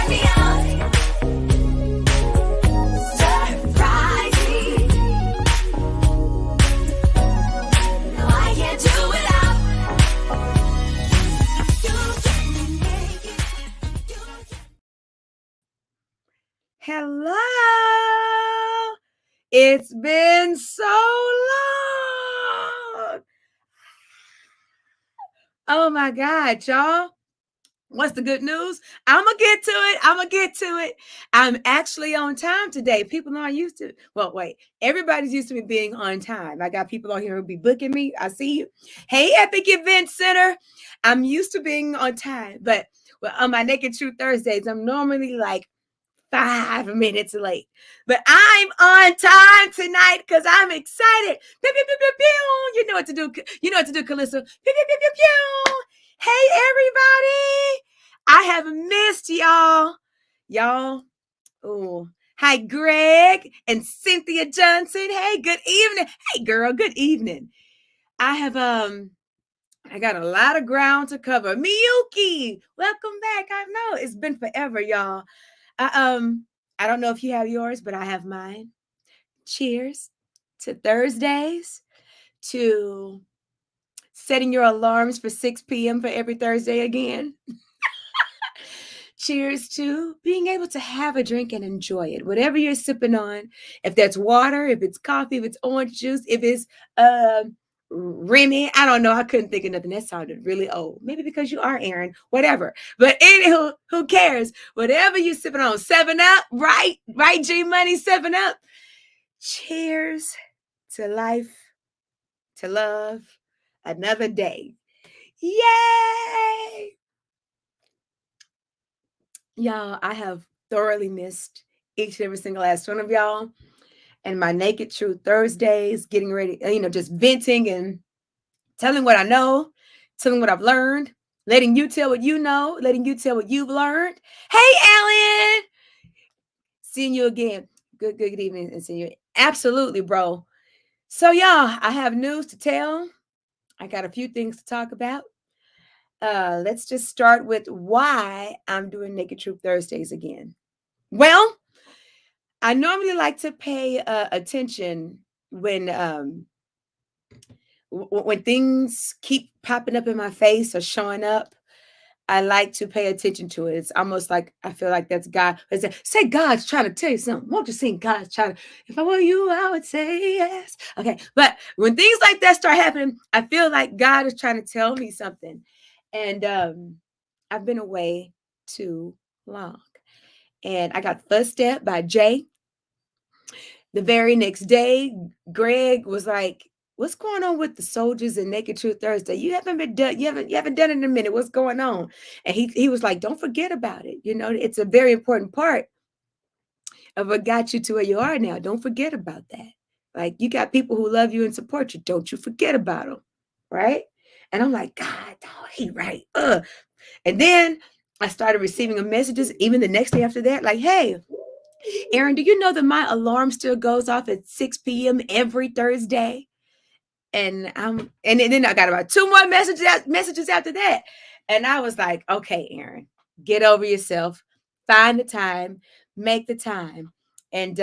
turn me on. Surprising. No, I can't do without. You get me naked. Hello. It's been so long. Oh my God, y'all. What's the good news? I'm going to get to it. I'm actually on time today. People aren't used to it. Well, wait. Everybody's used to me being on time. I got people on here who be booking me. I see you. Hey, Epic Event Center. I'm used to being on time. But on my Naked Truth Thursdays, I'm normally like 5 minutes late. But I'm on time tonight because I'm excited. Pew, pew, pew, pew, pew. You know what to do. You know what to do, Calissa. Pew, pew, pew, pew, pew. Hey, everybody. I have missed y'all. Y'all. Oh, hi, Greg and Cynthia Johnson. Hey, good evening. Hey, girl, good evening. I got a lot of ground to cover. Miyuki, welcome back. I know it's been forever, y'all. I don't know if you have yours, but I have mine. Cheers to Thursdays, to setting your alarms for 6 p.m. for every Thursday again. Cheers to being able to have a drink and enjoy it. Whatever you're sipping on, if that's water, if it's coffee, if it's orange juice, if it's Remy, I don't know. I couldn't think of nothing. That sounded really old. Maybe because you are Aaron, whatever. But anywho, who cares? Whatever you're sipping on, 7-Up, right? Right, G Money, 7-Up. Cheers to life, to love, another day. Yay! Y'all, I have thoroughly missed each and every single last one of y'all. And my Naked Truth Thursdays, getting ready, just venting and telling what I know, telling what I've learned, letting you tell what you know, letting you tell what you've learned. Hey, Ellen! Seeing you again. Good evening and seeing you. Absolutely, bro. So, y'all, I have news to tell. I got a few things to talk about. Let's just start with why I'm doing Naked Truth Thursdays again. Well, I normally like to pay attention when things keep popping up in my face or showing up. I like to pay attention to it. It's almost like I feel like that's God. Say God's trying to tell you something. Won't you sing God's trying to? If I were you, I would say yes. Okay, but when things like that start happening, I feel like God is trying to tell me something. And I've been away too long. And I got First Step by Jay. The very next day, Greg was like, "What's going on with the soldiers and Naked Truth Thursday? You haven't been done. You haven't done it in a minute. What's going on?" And he was like, "Don't forget about it. It's a very important part of what got you to where you are now. Don't forget about that. Like, you got people who love you and support you. Don't you forget about them, right?" And I'm like, "God, oh, he right." And then I started receiving messages even the next day after that, like, "Hey, Aaron, do you know that my alarm still goes off at 6 p.m. every Thursday?" And then I got about 2 more messages after that. And I was like, "Okay, Aaron, get over yourself. Find the time, make the time." And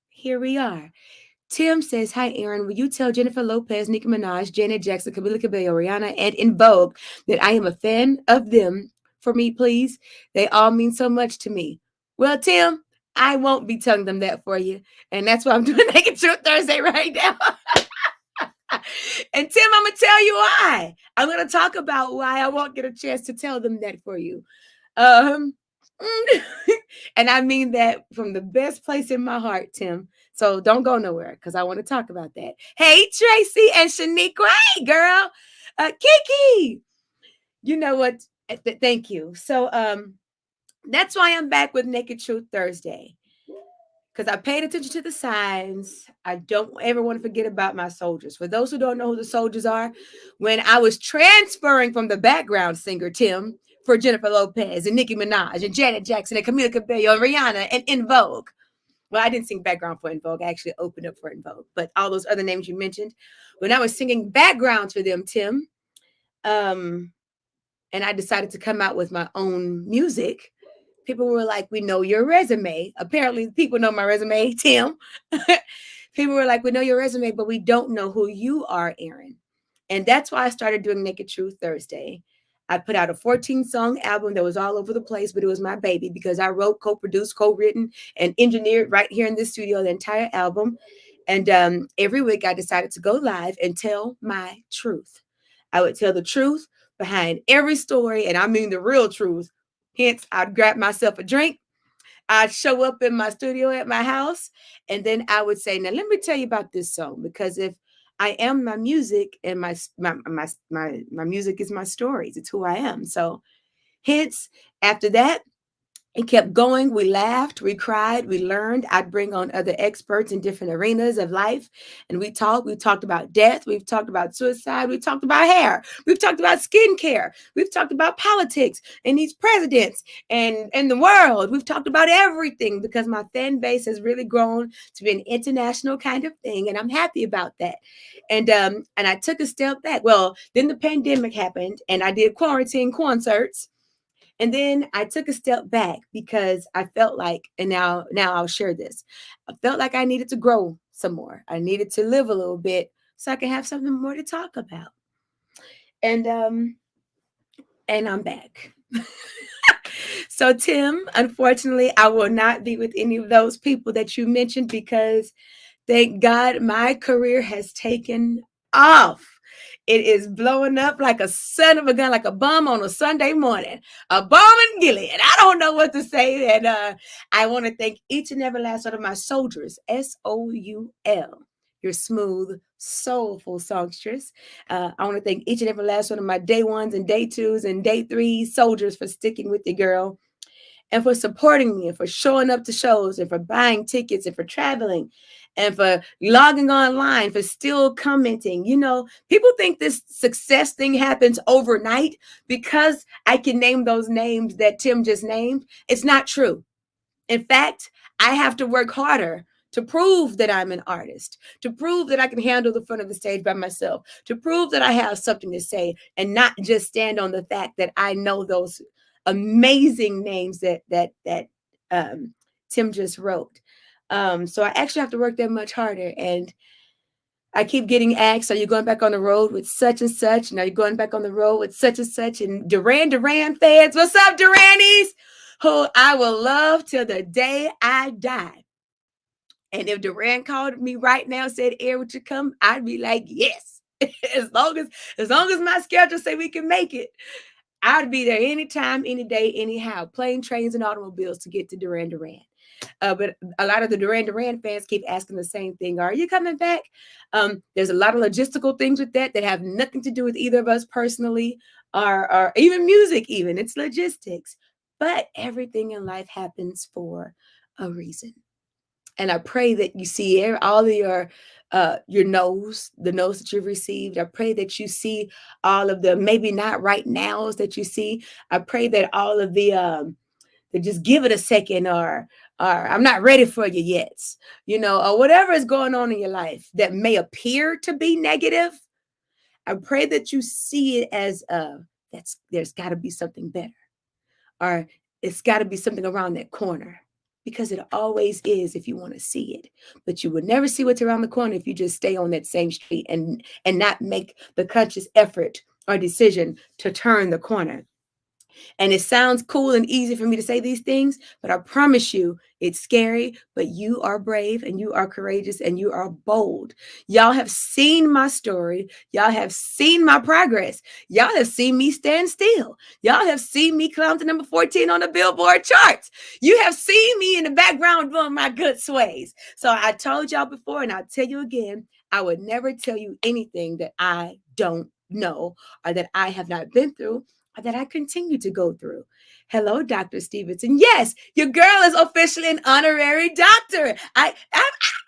here we are. Tim says, "Hi, Aaron. Will you tell Jennifer Lopez, Nicki Minaj, Janet Jackson, Camila Cabello, Rihanna, and In Vogue that I am a fan of them for me, please? They all mean so much to me." Well, Tim, I won't be telling them that for you. And that's why I'm doing Naked Truth Thursday right now. And Tim, I'm going to tell you why. I'm going to talk about why I won't get a chance to tell them that for you. And I mean that from the best place in my heart, Tim. So don't go nowhere because I want to talk about that. Hey, Tracy and Shaniqua. Hey, girl. Kiki. You know what? Thank you. So that's why I'm back with Naked Truth Thursday. Because I paid attention to the signs. I don't ever want to forget about my soldiers. For those who don't know who the soldiers are, when I was transferring from the background singer, Tim, for Jennifer Lopez and Nicki Minaj and Janet Jackson and Camila Cabello and Rihanna and In Vogue. Well, I didn't sing background for In Vogue. I actually opened up for In Vogue. But all those other names you mentioned, when I was singing backgrounds for them, Tim, and I decided to come out with my own music, People were like, "We know your resume." Apparently, people know my resume, Tim. People were like, "We know your resume, but we don't know who you are, Aaron." And that's why I started doing Naked Truth Thursday. I put out a 14-song album that was all over the place, but it was my baby because I wrote, co-produced, co-written, and engineered right here in this studio the entire album. And every week I decided to go live and tell my truth. I would tell the truth behind every story, and I mean the real truth. Hence, I'd grab myself a drink. I'd show up in my studio at my house, and then I would say, "Now, let me tell you about this song, because if I am my music, and my music is my stories. It's who I am." So, hence, after that, it kept going. We laughed, we cried, we learned. I'd bring on other experts in different arenas of life. And we talked. We talked about death. We've talked about suicide. We talked about hair. We've talked about skincare. We've talked about politics and these presidents and the world. We've talked about everything because my fan base has really grown to be an international kind of thing. And I'm happy about that. And I took a step back. Well, then the pandemic happened and I did quarantine concerts, and then I took a step back because I felt like, and now I'll share this. I felt like I needed to grow some more. I needed to live a little bit so I can have something more to talk about. And I'm back. So Tim, unfortunately, I will not be with any of those people that you mentioned because thank God my career has taken off. It is blowing up like a son of a gun, like a bomb on a Sunday morning. A bomb in Gilead. I don't know what to say. And I want to thank each and every last one of my soldiers, SOUL. Your smooth, soulful songstress. I want to thank each and every last one of my day ones and day twos and day threes soldiers for sticking with the girl and for supporting me and for showing up to shows and for buying tickets and for traveling and for logging online, for still commenting. You know, people think this success thing happens overnight because I can name those names that Tim just named. It's not true. In fact, I have to work harder to prove that I'm an artist, to prove that I can handle the front of the stage by myself, to prove that I have something to say and not just stand on the fact that I know those amazing names that Tim just wrote. So I actually have to work that much harder. And I keep getting asked, "Are you going back on the road with such and such? And are you going back on the road with such and such?" And Duran fans, what's up, Duranis? Who I will love till the day I die. And if Duran called me right now and said, "Air, would you come?" I'd be like, yes. as long as my schedule say we can make it, I'd be there anytime, any day, anyhow. Plane, trains, and automobiles to get to Duran. But a lot of the Duran fans keep asking the same thing: "Are you coming back?" There's a lot of logistical things with that have nothing to do with either of us personally, or even music. Even it's logistics. But everything in life happens for a reason. And I pray that you see all of your no's, the no's that you've received. I pray that you see all of the maybe not right nows that you see. I pray that all of the just give it a second, or I'm not ready for you yet, or whatever is going on in your life that may appear to be negative. I pray that you see it as that's there's got to be something better, or it's got to be something around that corner, because it always is if you want to see it. But you would never see what's around the corner if you just stay on that same street and not make the conscious effort or decision to turn the corner. And it sounds cool and easy for me to say these things, but I promise you it's scary, but you are brave and you are courageous and you are bold. Y'all have seen my story. Y'all have seen my progress. Y'all have seen me stand still. Y'all have seen me climb to number 14 on the Billboard charts. You have seen me in the background doing my good sways. So I told y'all before, and I'll tell you again, I would never tell you anything that I don't know or that I have not been through, that I continue to go through. Hello, Dr. Stevenson. Yes, your girl is officially an honorary doctor. I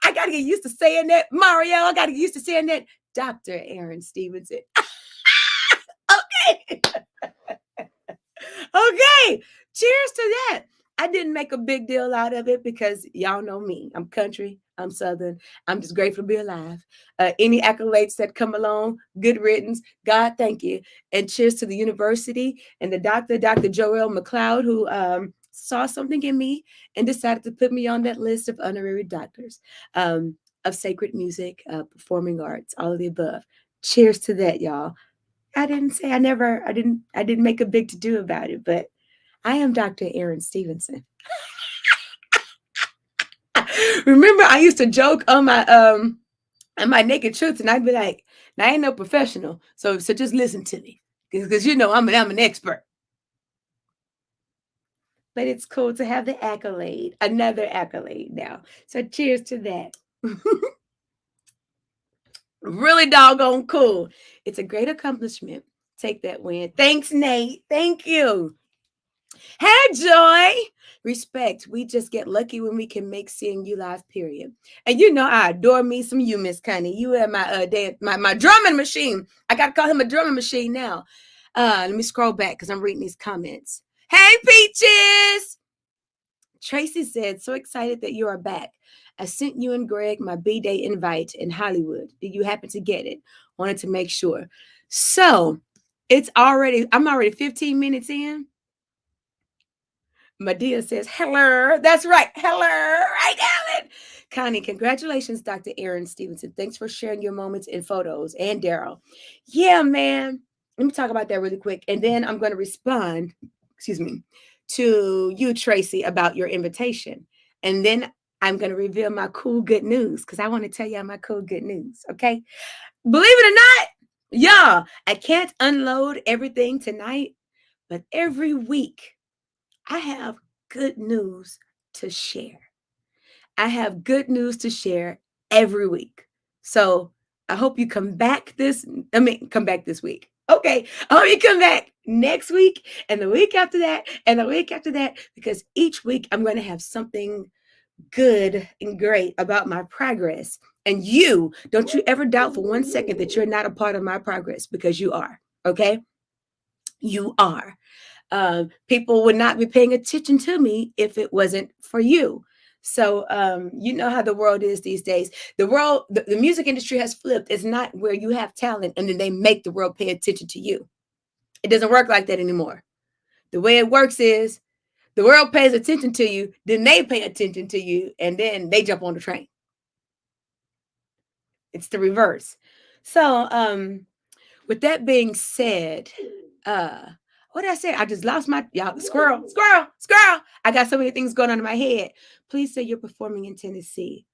got to get used to saying that. Mario, I got to get used to saying that. Dr. Aaron Stevenson. Okay. Okay. Cheers to that. I didn't make a big deal out of it because y'all know me. I'm country. I'm Southern. I'm just grateful to be alive. Any accolades that come along, good riddance. God, thank you. And cheers to the university and the doctor, Dr. Joel McLeod, who saw something in me and decided to put me on that list of honorary doctors of sacred music, performing arts, all of the above. Cheers to that, y'all. I didn't say I didn't make a big to do about it, but I am Dr. Aaron Stevenson. Remember, I used to joke on my naked truth, and I'd be like, "Now I ain't no professional, so just listen to me, because you know I'm an expert." But it's cool to have the accolade, another accolade now. So cheers to that. Really doggone cool. It's a great accomplishment. Take that win. Thanks, Nate. Thank you. Hey, Joy. Respect. We just get lucky when we can make seeing you live, period. And you know I adore me some you, Miss Connie. You are my my drumming machine. I gotta call him a drumming machine now. Let me scroll back because I'm reading these comments. Hey, Peaches. Tracy said, so excited that you are back. I sent you and Greg my B-Day invite in Hollywood. Did you happen to get it? Wanted to make sure. So I'm already 15 minutes in. Medea says, hello. That's right. Hello. Right, Alan. Connie, congratulations, Dr. Aaron Stevenson. Thanks for sharing your moments and photos. And Daryl. Yeah, man. Let me talk about that really quick. And then I'm going to respond, excuse me, to you, Tracy, about your invitation. And then I'm going to reveal my cool good news because I want to tell y'all my cool good news. Okay. Believe it or not, y'all, I can't unload everything tonight, but every week, I have good news to share. I have good news to share every week. So I hope you come back this week. Okay. I hope you come back next week and the week after that and the week after that, because each week I'm going to have something good and great about my progress. And don't you ever doubt for 1 second that you're not a part of my progress, because you are. Okay. You are. People would not be paying attention to me if it wasn't for you. So you know how the world is these days. The music industry has flipped. It's not where you have talent and then they make the world pay attention to you. It doesn't work like that anymore. The way it works is the world pays attention to you, then they pay attention to you, and then they jump on the train. It's the reverse. So with that being said, uh what did I say? I just lost my y'all. Squirrel. I got so many things going on in my head. Please say you're performing in Tennessee.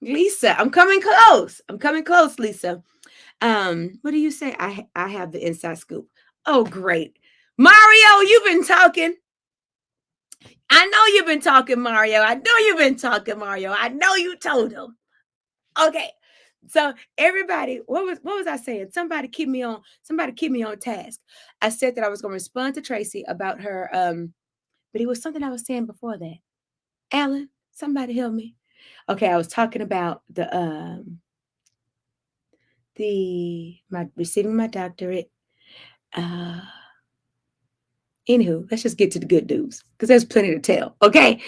Lisa, I'm coming close. I'm coming close, Lisa. What do you say? I have the inside scoop. Oh, great. Mario, you've been talking. I know you've been talking, Mario. I know you've been talking, Mario. I know you told him. Okay. So everybody, what was I saying? Somebody keep me on task. I said that I was going to respond to Tracy about her but it was something I was saying before that. Alan, somebody help me. Okay, I was talking about my receiving my doctorate. Uh Anywho, let's just get to the good news because there's plenty to tell. Okay.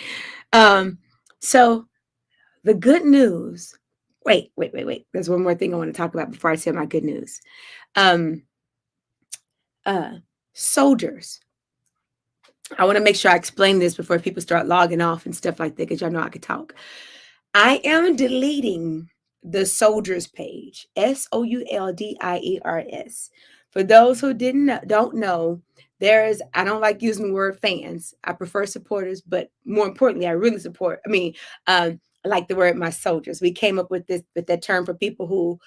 So the good news. Wait. There's one more thing I want to talk about before I say my good news. Um, Soldiers. I want to make sure I explain this before people start logging off and stuff like that, because y'all know I could talk. I am deleting the soldiers page, SOULDIERS. For those who don't know, I don't like using the word fans. I prefer supporters, but more importantly, I really support. I like the word my soldiers. We came up with that term for people who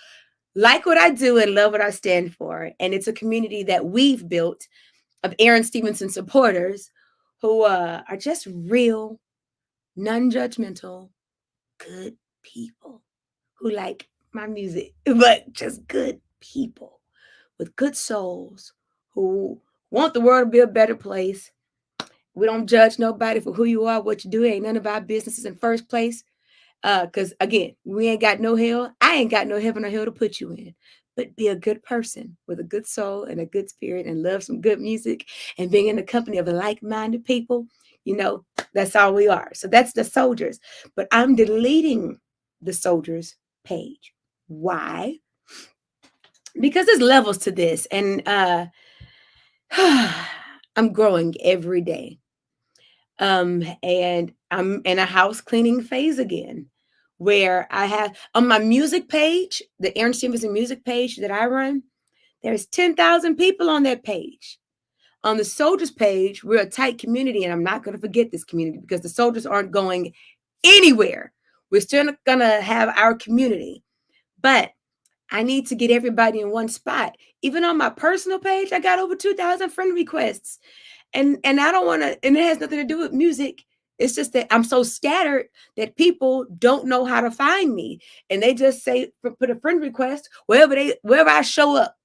like what I do and love what I stand for. And it's a community that we've built of Aaron Stevenson supporters who are just real, non-judgmental, good people who like my music, but just good people with good souls who want the world to be a better place. We don't judge nobody for who you are, what you do. It ain't none of our businesses in first place. Because again, we ain't got no hell. I ain't got no heaven or hell to put you in. But be a good person with a good soul and a good spirit and love some good music and being in the company of like-minded people. That's all we are. So that's the soldiers. But I'm deleting the soldiers page. Why? Because there's levels to this. And I'm growing every day. And I'm in a house cleaning phase again, where I have on my music page, the Aaron Stevenson music page that I run, there's 10,000 people on that page. On the soldiers page, we're a tight community, and I'm not going to forget this community because the soldiers aren't going anywhere. We're still going to have our community, but I need to get everybody in one spot. Even on my personal page, I got over 2,000 friend requests. And I don't want to, and it has nothing to do with music. It's just that I'm so scattered that people don't know how to find me. And they just say, put a friend request wherever I show up.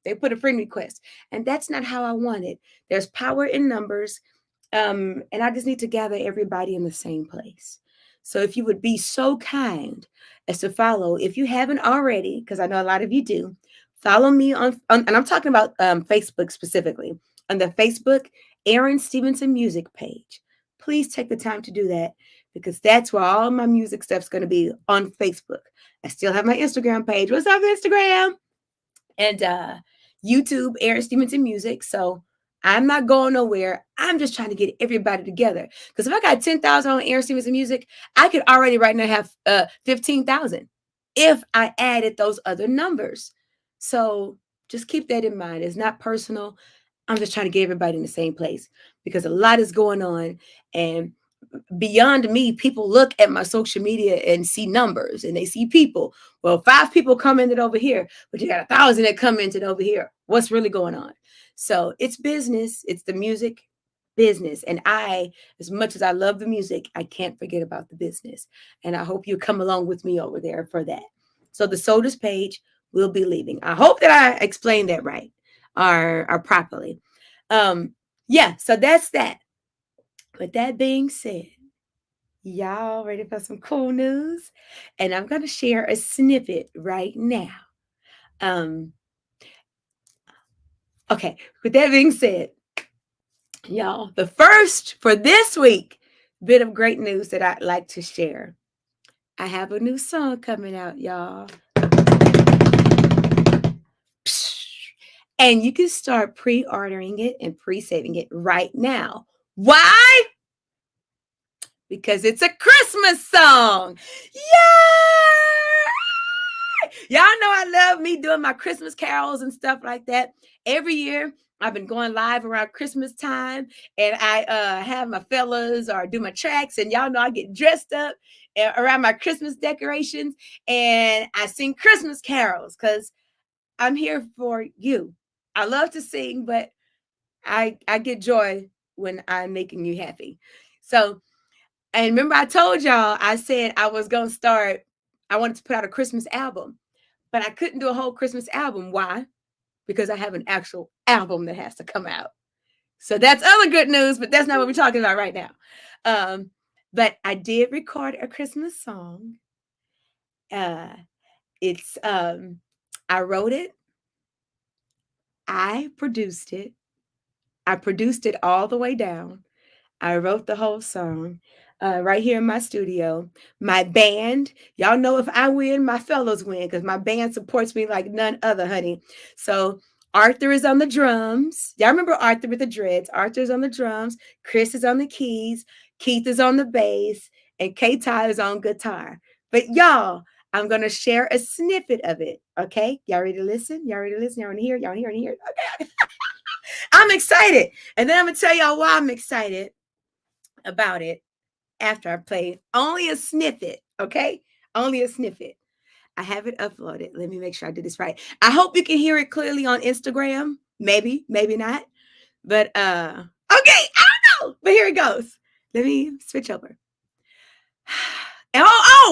They put a friend request. And that's not how I want it. There's power in numbers. And I just need to gather everybody in the same place. So if you would be so kind as to follow, if you haven't already, because I know a lot of you do, follow me on and I'm talking about Facebook specifically, on the Facebook Aaron Stevenson music page. Please take the time to do that because that's where all my music stuff's going to be on Facebook. I still have my Instagram page. What's up, Instagram? And YouTube, Aaron Stevenson Music. So I'm not going nowhere. I'm just trying to get everybody together. Because if I got 10,000 on Aaron Stevenson Music, I could already right now have 15,000 if I added those other numbers. So just keep that in mind. It's not personal. I'm just trying to get everybody in the same place because a lot is going on. And beyond me, people look at my social media and see numbers and they see people. Well, 5 people commented over here, but you got 1,000 that commented over here. What's really going on? So it's business. It's the music business. And as much as I love the music, I can't forget about the business. And I hope you come along with me over there for that. So the Sodas page will be leaving. I hope that I explained that right or properly. Yeah, so that's that. With that being said, y'all ready for some cool news? And I'm going to share a snippet right now. Um, okay, with that being said, y'all, the first for this week bit of great news that I'd like to share. I have a new song coming out, y'all. And you can start pre-ordering it and pre-saving it right now. Why? Because it's a Christmas song. Yay! Y'all know I love me doing my Christmas carols and stuff like that. Every year, I've been going live around Christmas time, and I have my fellas or do my tracks, and y'all know I get dressed up around my Christmas decorations, and I sing Christmas carols because I'm here for you. I love to sing, but I get joy when I'm making you happy. So, and remember I told y'all, I said I was going to start, I wanted to put out a Christmas album, but I couldn't do a whole Christmas album. Why? Because I have an actual album that has to come out. So that's other good news, but that's not what we're talking about right now. But I did record a Christmas song. Uh, it's I wrote it, I produced it, I produced it all the way down. I wrote the whole song right here in my studio. My band, y'all know if I win, my fellows win because my band supports me like none other, honey. So Arthur is on the drums. Y'all remember Arthur with the dreads? Arthur's on the drums. Chris is on the keys. Keith is on the bass. And K-Ty is on guitar. But y'all, I'm going to share a snippet of it. Okay? Y'all ready to listen? Y'all ready to listen? Y'all want to hear? Y'all want to hear? Want to hear? Okay. I'm excited. And then I'm going to tell y'all why I'm excited about it after I play only a snippet, okay? Only a snippet. I have it uploaded. Let me make sure I did this right. I hope you can hear it clearly on Instagram. Maybe, maybe not. But okay, I don't know. But here it goes. Let me switch over. And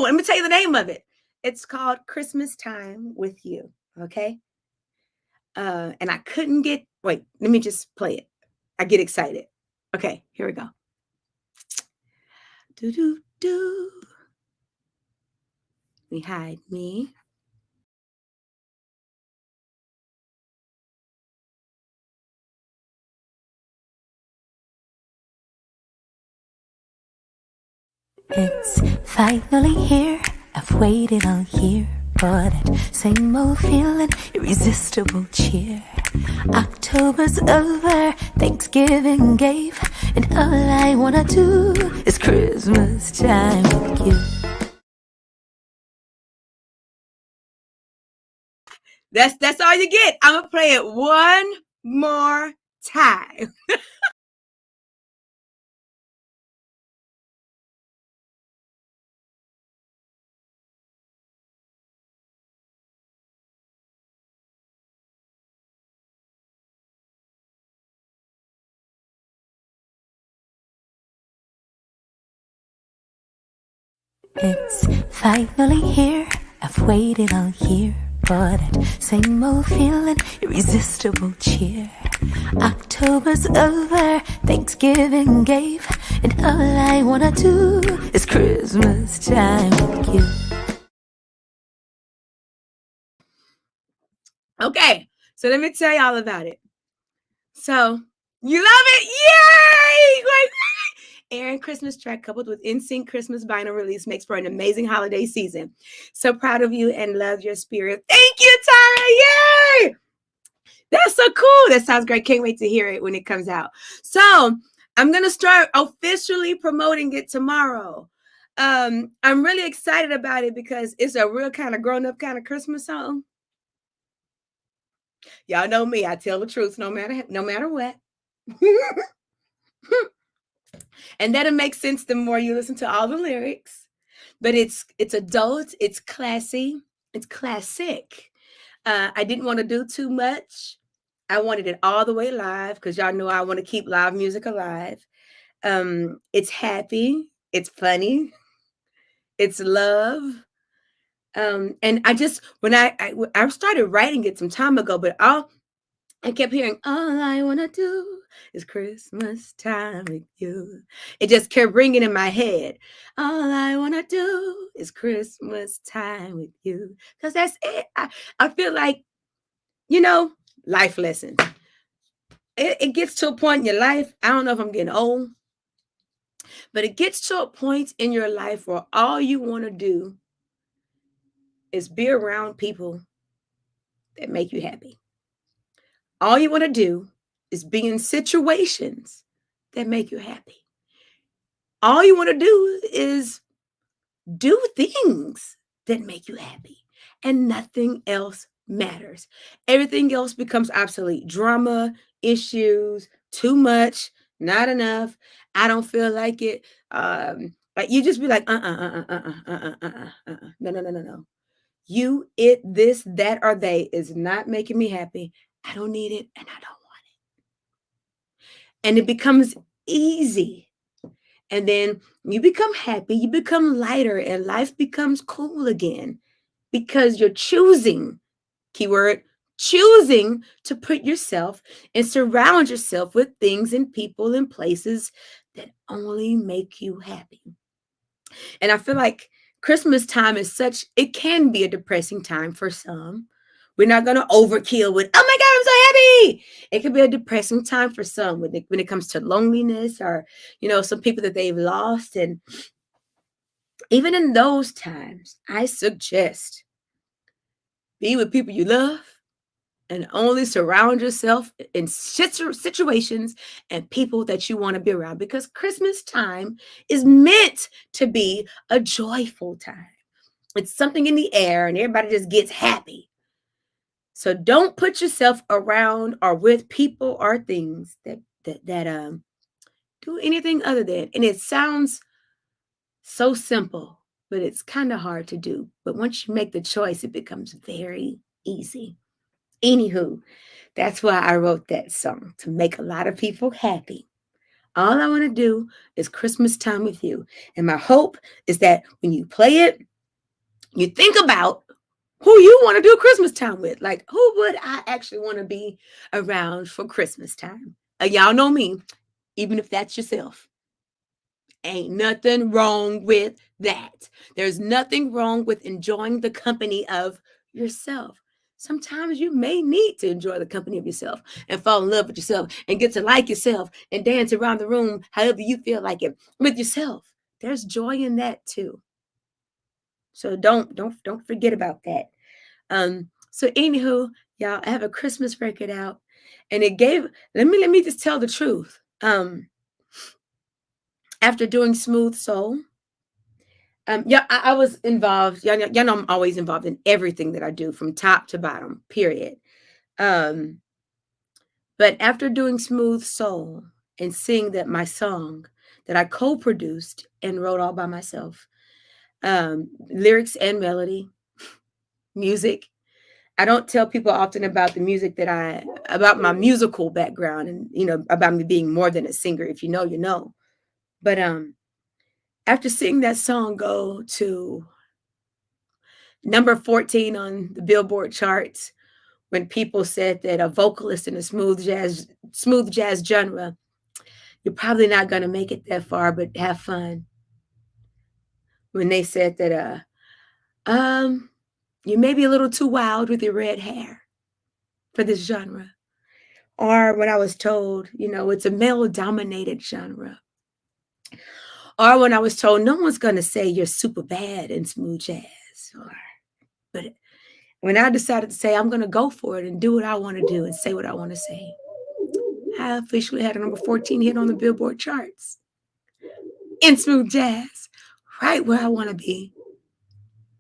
let me tell you the name of it. It's called Christmas Time with You. Okay. And I couldn't wait, let me just play it. I get excited. Okay, here we go. Do do do. We hide me. It's finally here. I've waited all year. for that same old feeling, irresistible cheer. October's over, Thanksgiving gave, and all I wanna do is Christmas time with you. That's all you get. I'm gonna play it one more time. It's finally here. I've waited all year for that same old feeling, irresistible cheer. October's over, Thanksgiving gave, and all I wanna do is Christmas time with you. Okay, so let me tell you all about it. So you love it? Yay! Like, Aaron Christmas track coupled with NSYNC Christmas vinyl release makes for an amazing holiday season. So proud of you and love your spirit. Thank you, Tara. Yay! That's so cool. That sounds great. Can't wait to hear it when it comes out. So I'm gonna start officially promoting it tomorrow. I'm really excited about it because it's a real kind of grown-up kind of Christmas song. Y'all know me. I tell the truth no matter what. And that'll make sense the more you listen to all the lyrics. But it's adult, it's classy, it's classic. I didn't want to do too much. I wanted it all the way live because y'all know I want to keep live music alive. It's happy, it's funny, it's love. And I just when I started writing it some time ago, but I kept hearing, all I want to do is Christmas time with you. It just kept ringing in my head. All I want to do is Christmas time with you. Because that's it. I feel like, life lessons. It gets to a point in your life. I don't know if I'm getting old, but it gets to a point in your life where all you want to do is be around people that make you happy. All you want to do is be in situations that make you happy. All you want to do is do things that make you happy, and nothing else matters. Everything else becomes obsolete. Drama, issues, too much, not enough. I don't feel like it. Like you just be like, no, no, no, no, no. You, it, this, that, or they is not making me happy. I don't need it, and I don't want it. And it becomes easy. And then you become happy, you become lighter, and life becomes cool again because you're choosing, keyword, choosing to put yourself and surround yourself with things and people and places that only make you happy. And I feel like Christmas time is it can be a depressing time for some. We're not going to overkill with, oh my God, I'm so happy. It could be a depressing time for some when it comes to loneliness or, some people that they've lost. And even in those times, I suggest be with people you love and only surround yourself in situations and people that you want to be around because Christmas time is meant to be a joyful time. It's something in the air and everybody just gets happy. So don't put yourself around or with people or things that do anything other than. And it sounds so simple, but it's kind of hard to do. But once you make the choice, it becomes very easy. Anywho, that's why I wrote that song to make a lot of people happy. All I want to do is Christmas time with you. And my hope is that when you play it, you think about who you want to do Christmas time with. Like, who would I actually want to be around for Christmas time? Y'all know me, even if that's yourself. Ain't nothing wrong with that. There's nothing wrong with enjoying the company of yourself. Sometimes you may need to enjoy the company of yourself and fall in love with yourself and get to like yourself and dance around the room however you feel like it with yourself. There's joy in that too. So don't forget about that. So anywho, y'all, I have a Christmas record out, and it gave. Let me just tell the truth. After doing Smooth Soul, yeah, I was involved. Y'all know I'm always involved in everything that I do from top to bottom. Period. Um, but after doing Smooth Soul and seeing that my song that I co-produced and wrote all by myself, lyrics and melody, music. I don't tell people often about the music about my musical background, and about me being more than a singer. If you know, you know. But after seeing that song go to number 14 on the Billboard charts, when people said that a vocalist in a smooth jazz genre, you're probably not going to make it that far, but have fun. When they said that you may be a little too wild with your red hair for this genre. Or when I was told, it's a male dominated genre. Or when I was told no one's going to say you're super bad in smooth jazz. But when I decided to say I'm going to go for it and do what I want to do and say what I want to say, I officially had a number 14 hit on the Billboard charts in smooth jazz, right where I want to be.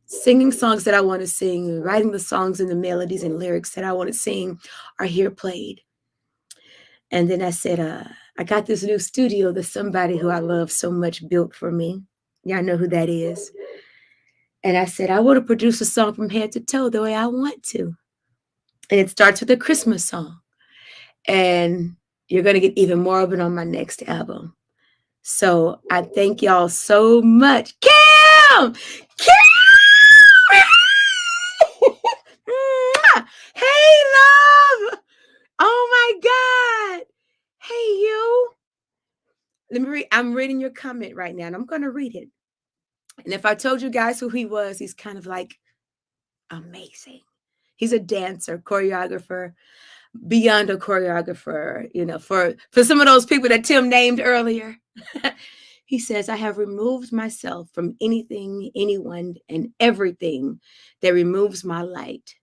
Singing songs that I want to sing, writing the songs and the melodies and lyrics that I want to sing are here played. And then I said, I got this new studio that somebody who I love so much built for me. Y'all know who that is. And I said, I want to produce a song from head to toe the way I want to. And it starts with a Christmas song. And you're going to get even more of it on my next album. So I thank y'all so much. Kim! Kim! Hey, love! Oh my God! Hey, you! Let me read. I'm reading your comment right now, and I'm going to read it. And if I told you guys who he was, he's kind of like amazing. He's a dancer, choreographer, beyond a choreographer, for some of those people that Tim named earlier. He says, I have removed myself from anything, anyone, and everything that removes my light.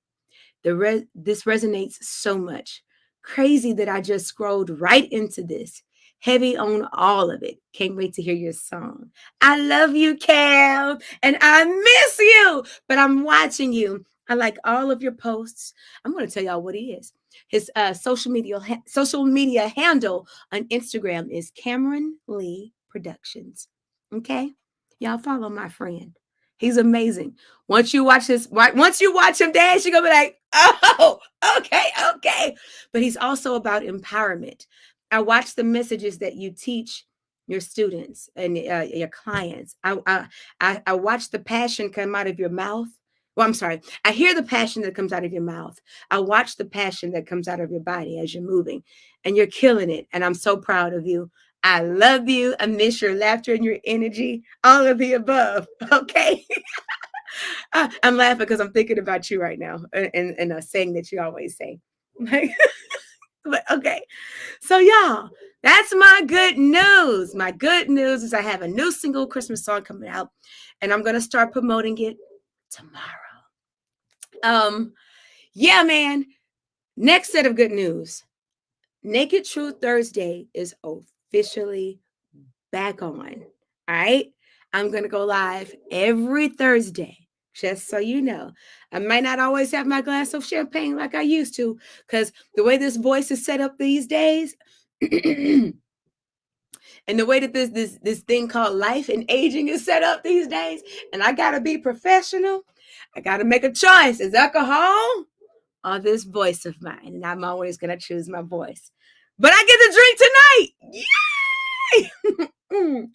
This resonates so much. Crazy that I just scrolled right into this. Heavy on all of it. Can't wait to hear your song. I love you, Cam, and I miss you, but I'm watching you. I like all of your posts. I'm going to tell y'all what he is. His social media handle on Instagram is Cameron Lee Productions. Okay, y'all follow my friend. He's amazing. Once you watch him dance, you're gonna be like, oh, okay. But he's also about empowerment. I watch the messages that you teach your students and your clients. I watch the passion come out of your mouth. Well, I'm sorry. I hear the passion that comes out of your mouth. I watch the passion that comes out of your body as you're moving, and you're killing it. And I'm so proud of you. I love you. I miss your laughter and your energy. All of the above. Okay. I'm laughing because I'm thinking about you right now and a saying that you always say. But okay. So, y'all, that's my good news. My good news is I have a new single Christmas song coming out, and I'm going to start promoting it tomorrow. Yeah, man. Next set of good news. Naked Truth Thursday is officially back on. All right. I'm going to go live every Thursday, just so you know. I might not always have my glass of champagne like I used to, because the way this voice is set up these days, and the way that this thing called life and aging is set up these days, and I got to be professional. I got to make a choice. Is alcohol or this voice of mine? And I'm always going to choose my voice. But I get to drink tonight. Yay!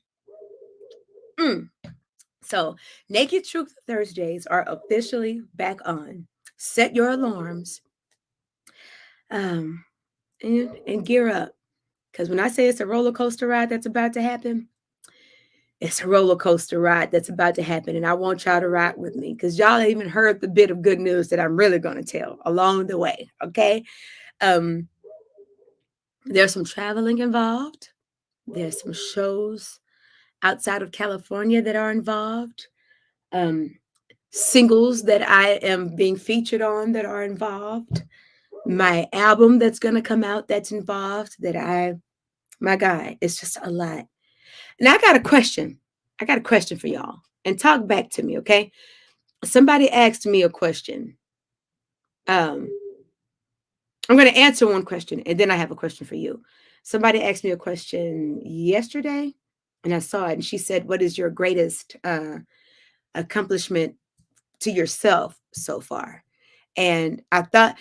So, Naked Truth Thursdays are officially back on. Set your alarms and gear up. Because when I say it's a roller coaster ride that's about to happen, it's a roller coaster ride that's about to happen. And I want y'all to ride with me, because y'all even heard the bit of good news that I'm really going to tell along the way. Okay. There's some traveling involved. There's some shows outside of California that are involved. singles that I am being featured on that are involved, my album that's going to come out that's involved, my God, it's just a lot. And I got a question. I got a question for y'all. And talk back to me, okay? Somebody asked me a question. Um, I'm going to answer one question and then I have a question for you. Somebody asked me a question yesterday and I saw it and she said, "What is your greatest accomplishment to yourself so far?" And I thought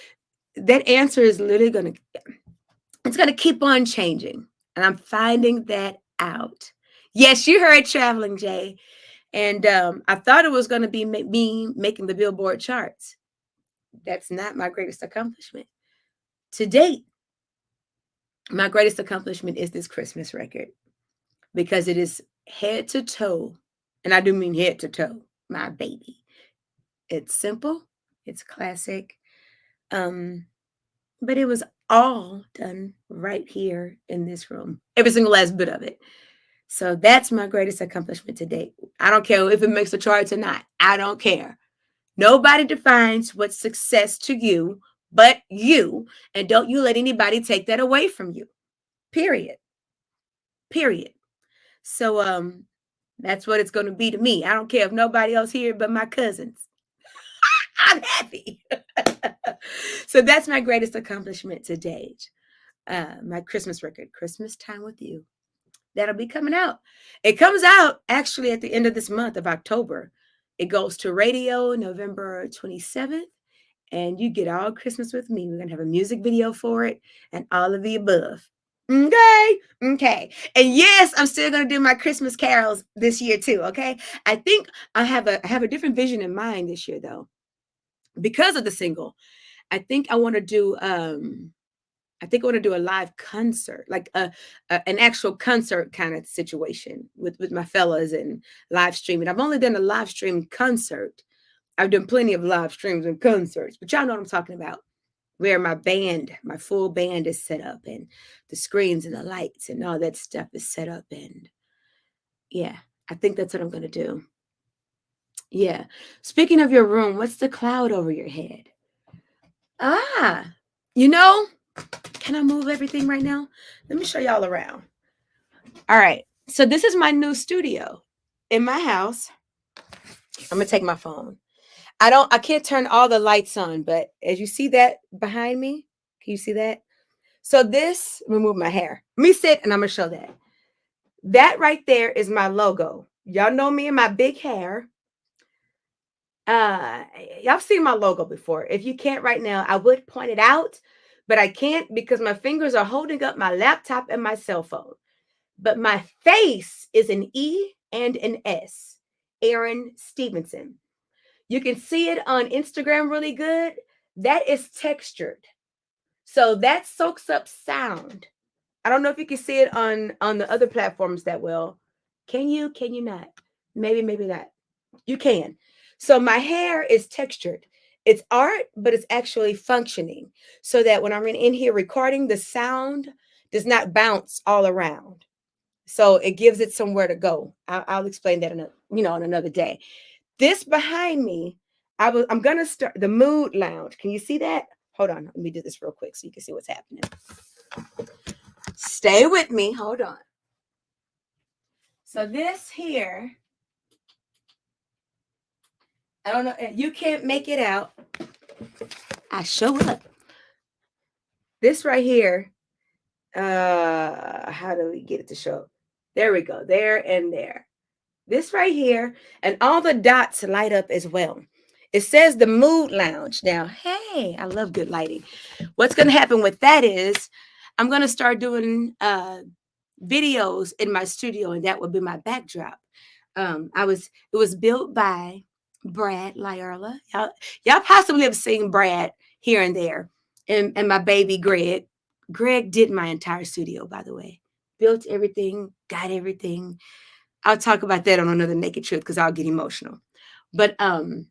that answer is literally it's going to keep on changing. And I'm finding that out. Yes, you heard Traveling Jay. And I thought it was going to be me making the Billboard charts. That's not my greatest accomplishment. To date, my greatest accomplishment is this Christmas record because it is head to toe, and I do mean head to toe, my baby. It's simple, it's classic, but it was all done right here in this room, every single last bit of it. So that's my greatest accomplishment to date. I don't care if it makes the charts or not. I don't care. Nobody defines what's success to you but you, and don't you let anybody take that away from you. Period. Period. So that's what it's going to be to me. I don't care if nobody else here but my cousins. I'm happy. So that's my greatest accomplishment to date. My Christmas record, Christmas Time with You. That'll be coming out. It comes out actually at the end of this month of October. It goes to radio November 27th, and you get all Christmas with me. We're going to have a music video for it and all of the above. Okay. Okay. And yes, I'm still going to do my Christmas carols this year too. Okay. I think I have a different vision in mind this year though, because of the single. I think I want to do a live concert, like an actual concert kind of situation with my fellas and live streaming. I've only done a live stream concert. I've done plenty of live streams and concerts, but y'all know what I'm talking about. Where my full band is set up and the screens and the lights and all that stuff is set up. And yeah, I think that's what I'm going to do. Yeah. Speaking of your room, what's the cloud over your head? Ah, you know, can I move everything right now? Let me show y'all around. All right. So this is my new studio in my house. I'm going to take my phone. I can't turn all the lights on, but as you see that behind me, can you see that? So this, remove my hair. Let me sit and I'm going to show that. That right there is my logo. Y'all know me and my big hair. Y'all seen my logo before. If you can't right now, I would point it out, but I can't because my fingers are holding up my laptop and my cell phone. But my face is an E and an S. Aaron Stevenson. You can see it on Instagram really good. That is textured. So that soaks up sound. I don't know if you can see it on the other platforms that well. Can you? Can you not? Maybe not. You can. So my hair is textured. It's art, but it's actually functioning so that when I'm in here recording, the sound does not bounce all around. So it gives it somewhere to go. I'll explain that on another day. This behind me, I'm gonna start the mood lounge. Can you see that? Hold on, let me do this real quick so you can see what's happening. Stay with me. Hold on. So this here, I don't know. You can't make it out. I show up. This right here. How do we get it to show? There we go. There and there. This right here, and all the dots light up as well. It says the mood lounge. Now, hey, I love good lighting. What's going to happen with that is I'm going to start doing videos in my studio, and that will be my backdrop. It was built by Brad Lyerla. Y'all possibly have seen Brad here and there, and my baby Greg. Greg did my entire studio, by the way. Built everything, got everything. I'll talk about that on another Naked Truth because I'll get emotional. But I'm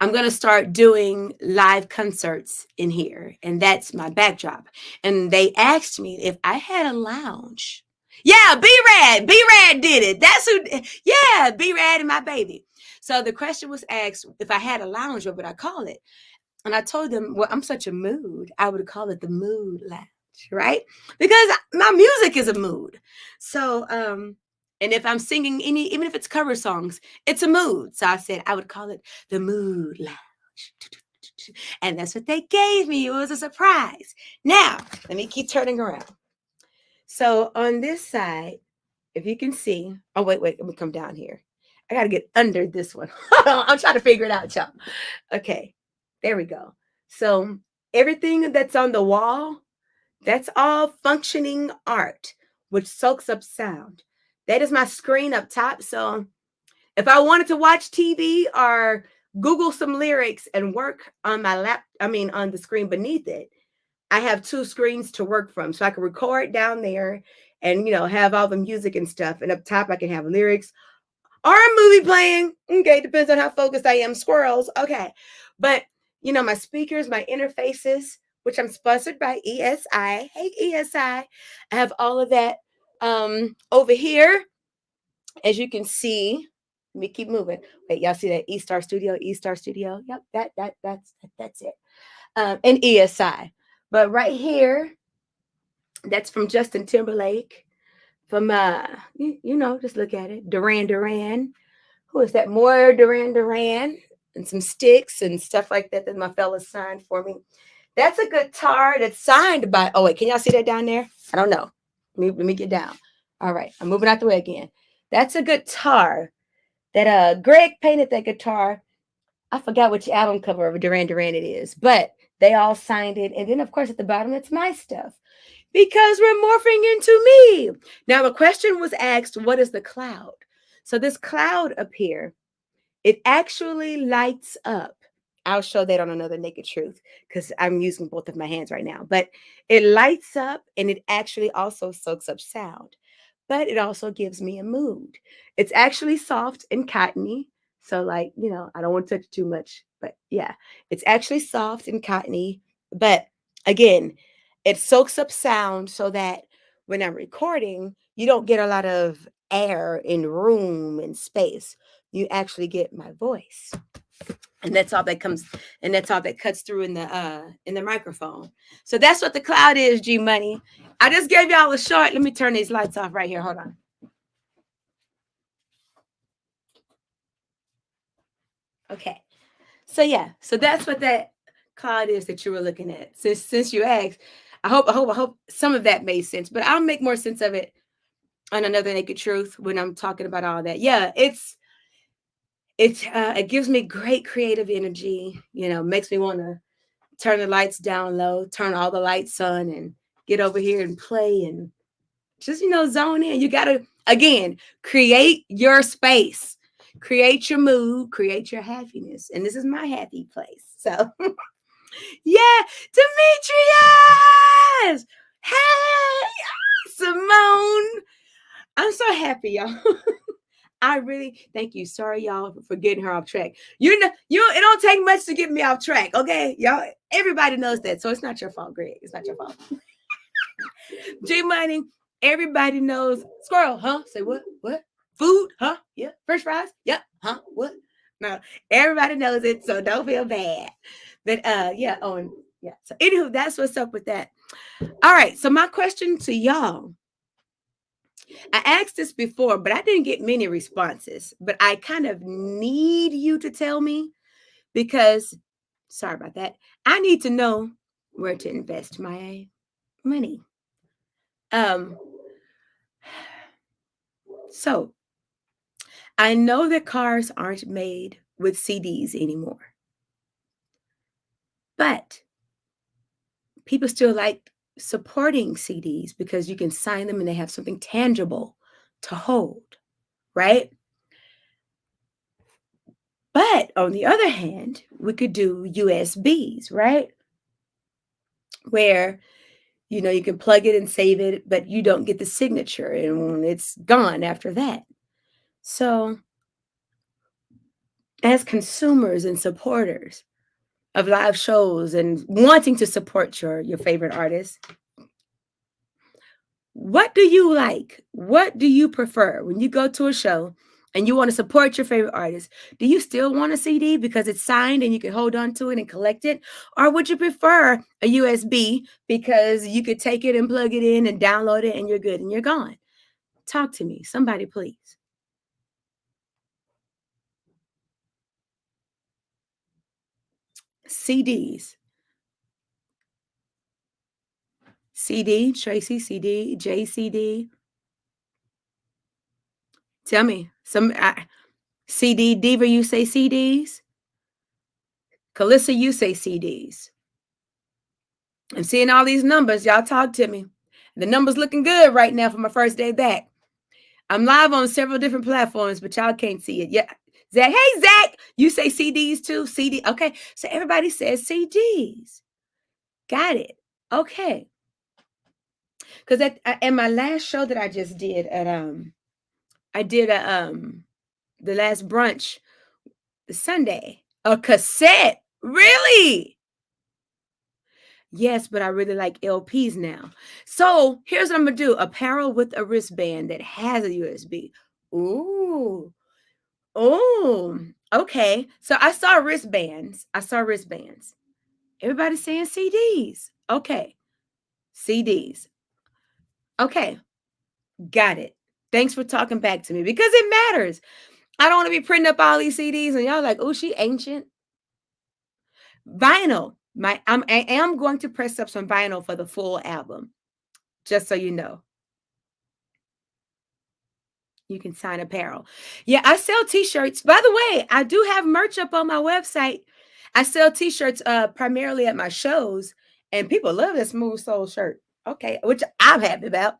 going to start doing live concerts in here, and that's my backdrop. And they asked me if I had a lounge. Yeah, B-Rad did it. That's who. Yeah, B-Rad and my baby. So the question was asked, if I had a lounge, what would I call it? And I told them, well, I'm such a mood, I would call it the mood lounge, right? Because my music is a mood. So, and if I'm singing even if it's cover songs, it's a mood. So I said I would call it the mood lounge. And that's what they gave me. It was a surprise. Now, let me keep turning around. So on this side, if you can see, oh, wait, let me come down here. I got to get under this one. I'm trying to figure it out, y'all. Okay, there we go. So everything that's on the wall, that's all functioning art, which soaks up sound. That is my screen up top. So if I wanted to watch TV or Google some lyrics and work on on the screen beneath it, I have two screens to work from. So I can record down there and, have all the music and stuff. And up top, I can have lyrics or a movie playing. Okay, depends on how focused I am. Squirrels. Okay. But, my speakers, my interfaces, which I'm sponsored by ESI. Hey, ESI. I have all of that over here. As you can see, let me keep moving. Wait, y'all see that E-Star Studio? E-Star Studio. Yep, that's it. And ESI. But right here, that's from Justin Timberlake. From just look at it. Duran Duran. Who is that? More Duran Duran. And some sticks and stuff like that my fellas signed for me. That's a guitar that's signed by, oh wait, can y'all see that down there? I don't know. Let me get down. All right, I'm moving out the way again. That's a guitar that Greg painted that guitar. I forgot which album cover of Duran Duran it is, but they all signed it. And then, of course, at the bottom, it's my stuff because we're morphing into me. Now, the question was asked, what is the cloud? So this cloud up here, it actually lights up. I'll show that on another Naked Truth because I'm using both of my hands right now. But it lights up and it actually also soaks up sound. But it also gives me a mood. It's actually soft and cottony. So, I don't want to touch too much. But yeah, it's actually soft and cottony. But again, it soaks up sound so that when I'm recording, you don't get a lot of air in room and space. You actually get my voice. And that's all that comes, and that's all that cuts through in the microphone. So that's what the cloud is, G Money. I just gave y'all a short. Let me turn these lights off right here. Hold on. Okay. So yeah, so that's what that cloud is that you were looking at. Since you asked, I hope some of that made sense, but I'll make more sense of it on another Naked Truth when I'm talking about all that. Yeah, it gives me great creative energy, makes me want to turn the lights down low, turn all the lights on, and get over here and play and just, zone in. You got to, again, create your space, create your mood, create your happiness. And this is my happy place. So, yeah, Demetrius! Hey, Simone! I'm so happy, y'all. I really thank you. Sorry, y'all, for getting her off track. It don't take much to get me off track, okay? Y'all, everybody knows that. So it's not your fault, Greg. It's not your fault. G Money, everybody knows squirrel, huh? Say what? What? Food, huh? Yeah. French fries? Yep. Huh? What? No, everybody knows it, so don't feel bad. But yeah, and yeah. So anywho, that's what's up with that. All right. So my question to y'all. I asked this before, but I didn't get many responses. But I kind of need you to tell me because, sorry about that, I need to know where to invest my money. So I know that cars aren't made with CDs anymore, but people still like supporting CDs because you can sign them and they have something tangible to hold, right? But on the other hand, we could do USBs, right? Where, you can plug it and save it, but you don't get the signature and it's gone after that. So, as consumers and supporters of live shows and wanting to support your favorite artists, what do you like? What do you prefer when you go to a show and you want to support your favorite artist, do you still want a CD because it's signed and you can hold on to it and collect it? Or would you prefer a USB because you could take it and plug it in and download it and you're good and you're gone? Talk to me, somebody, please. CDs. CD, Tracy, CD, JCD. Tell me. CD, Diva, you say CDs? Calissa, you say CDs. I'm seeing all these numbers. Y'all talk to me. The numbers looking good right now for my first day back. I'm live on several different platforms, but y'all can't see it. Yeah. Zach, hey, Zach, you say CDs too? CD. Okay. So everybody says CDs. Got it. Okay. Because at my last show that I just did I did the last brunch Sunday, a cassette. Really? Yes, but I really like LPs now. So here's what I'm gonna do: apparel with a wristband that has a USB. Ooh, oh, okay. So I saw wristbands. I saw wristbands. Everybody's saying CDs. Okay, CDs. Okay, got it. Thanks for talking back to me because it matters. I don't want to be printing up all these CDs and y'all like, oh, she ancient. Vinyl. I am going to press up some vinyl for the full album, just so you know. You can sign apparel. Yeah, I sell t-shirts. By the way, I do have merch up on my website. I sell t-shirts primarily at my shows, and people love that smooth sole shirt. Okay, which I'm happy about.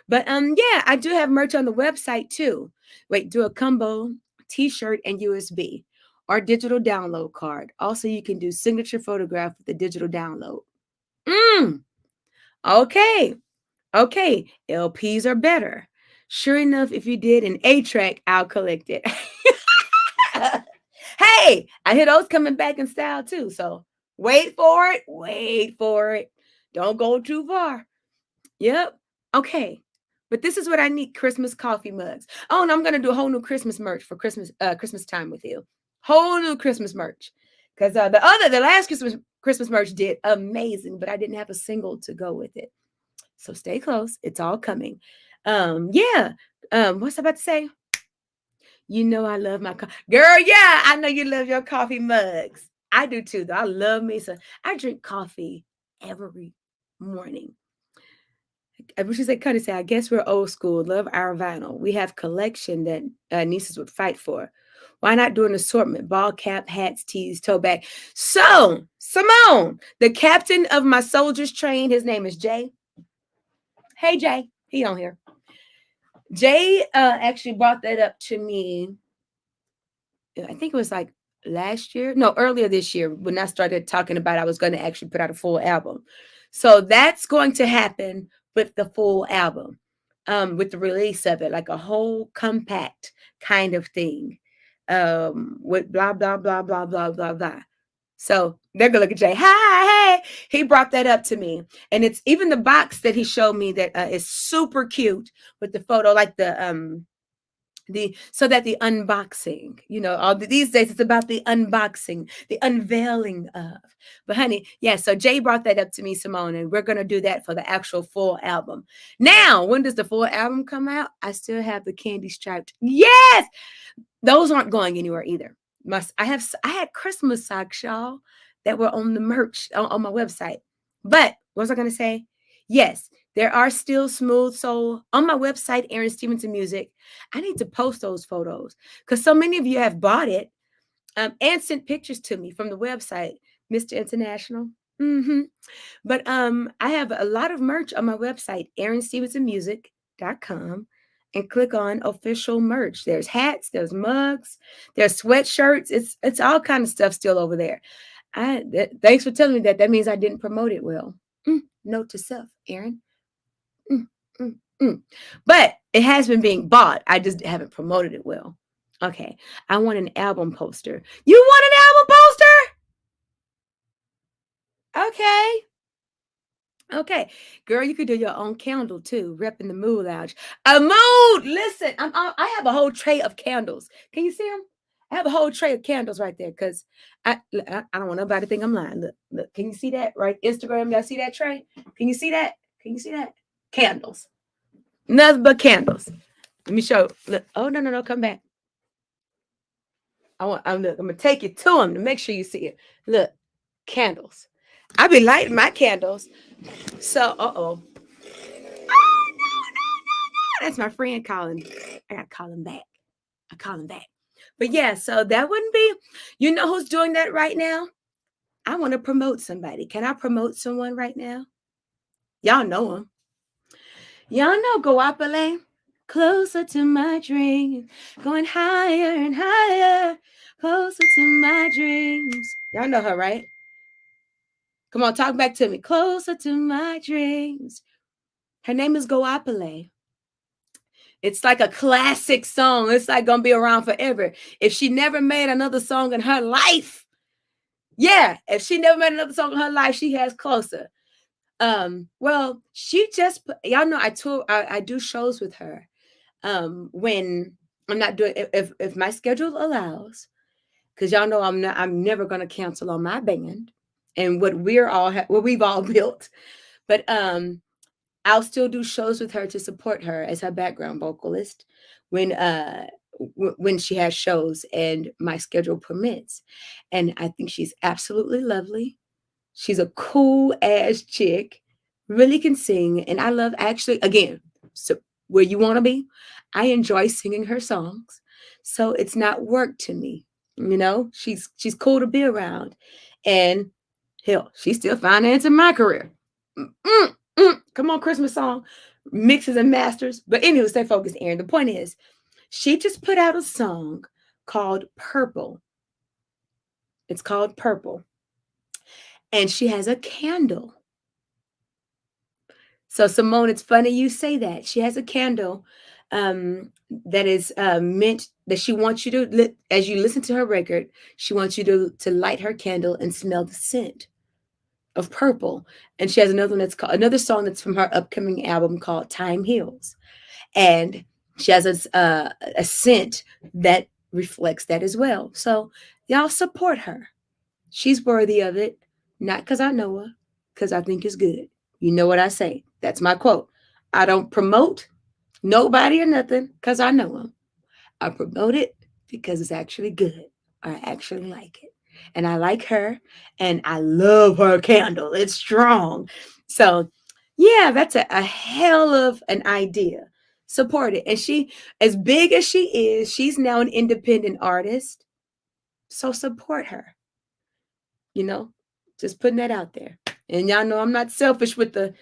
But yeah, I do have merch on the website too. Wait, do a combo t-shirt and USB or digital download card. Also, you can do signature photograph with the digital download. Mm, okay. Okay, LPs are better. Sure enough, if you did an A track, I'll collect it. Hey, I hear those coming back in style too. So wait for it. Wait for it. Don't go too far. Yep. Okay. But this is what I need: Christmas coffee mugs. Oh, and I'm gonna do a whole new Christmas merch for Christmas time with you. Whole new Christmas merch. Because the last Christmas merch did amazing, but I didn't have a single to go with it. So stay close. It's all coming. Yeah. What's I about to say? You know I love my girl. Yeah, I know you love your coffee mugs. I do too, though. I love me some. I drink coffee every morning. What she said, Cuddy said, I guess we're old school. Love our vinyl. We have collection that nieces would fight for. Why not do an assortment? Ball cap, hats, tees, tote bag. So, Simone, the captain of my soldiers train, his name is Jay. Hey, Jay. He on here. Jay actually brought that up to me. I think it was like last year. No, earlier this year when I started talking about I was going to actually put out a full album. So that's going to happen with the full album, with the release of it, like a whole compact kind of thing, with blah blah blah blah blah blah blah. So they're gonna look at Jay. Hi, hey. He brought that up to me, and it's even the box that he showed me that is super cute with the photo, like the so that the unboxing, these days it's about the unboxing, the unveiling of. But honey, yeah. So Jay brought that up to me, Simone, and we're gonna do that for the actual full album. Now, when does the full album come out? I still have the candy striped. Yes, those aren't going anywhere either. I had Christmas socks, y'all, that were on the merch on my website. But what was I gonna say? Yes, there are still smooth sole on my website, Aaron Stevenson Music. I need to post those photos because so many of you have bought it and sent pictures to me from the website, Mr. International. But I have a lot of merch on my website, AaronStevensonMusic.com, and click on official merch. There's hats, there's mugs, there's sweatshirts. It's all kind of stuff still over there. Thanks for telling me that. That means I didn't promote it well. Note to self, Aaron. Mm, mm, mm. But it has been being bought. I just haven't promoted it well. Okay. I want an album poster. You want an album poster? Okay. Okay, girl, you could do your own candle too, repping the mood lounge. A mood. Listen, I have a whole tray of candles. Can you see them? I have a whole tray of candles right there because I don't want nobody to think I'm lying. Look, look. Can you see that? Right, Instagram. Y'all see that tray? Can you see that? Can you see that? Candles. Nothing but candles. Let me show. Look. Oh no no no! Come back. Look. I'm gonna take you to them to make sure you see it. Look, candles. I be lighting my candles. So, that's my friend calling. I gotta call him back. I call him back. But yeah, so that wouldn't be. You know who's doing that right now? I want to promote somebody. Can I promote someone right now? Y'all know him. Y'all know Guapale. Closer to my dreams, going higher and higher, closer to my dreams. Y'all know her, right? Come on, talk back to me. Closer to my dreams. Her name is Guapale. It's like a classic song. It's like gonna be around forever. If she never made another song in her life, yeah, if she never made another song in her life, she has closer. Well, she just y'all know I do shows with her. When I'm not doing if my schedule allows, because y'all know I'm never gonna cancel on my band and what we've all built. But I'll still do shows with her to support her as her background vocalist when when she has shows and my schedule permits. And I think she's absolutely lovely. She's a cool ass chick, really can sing, and I love actually again, so where you want to be. I enjoy singing her songs, so it's not work to me. You know, she's cool to be around, and hell, she's still financing my career. Come on, Christmas song, mixes and masters. But anyway, stay focused, Aaron. The point is, she just put out a song called Purple. It's called Purple. And she has a candle. So, Simone, it's funny you say that. She has a candle that is meant that she wants you to, as you listen to her record, she wants you to light her candle and smell the scent of purple. And she has another one that's called another song that's from her upcoming album called Time Heals. And she has a scent that reflects that as well. So y'all support her. She's worthy of it, not because I know her, because I think it's good. You know what I say? That's my quote. I don't promote nobody or nothing because I know them. I promote it because it's actually good. I actually like it. And I like her and I love her candle. It's strong. So, yeah, that's a hell of an idea. Support it. And she, as big as she is, she's now an independent artist. So support her. You know, just putting that out there. And y'all know I'm not selfish with the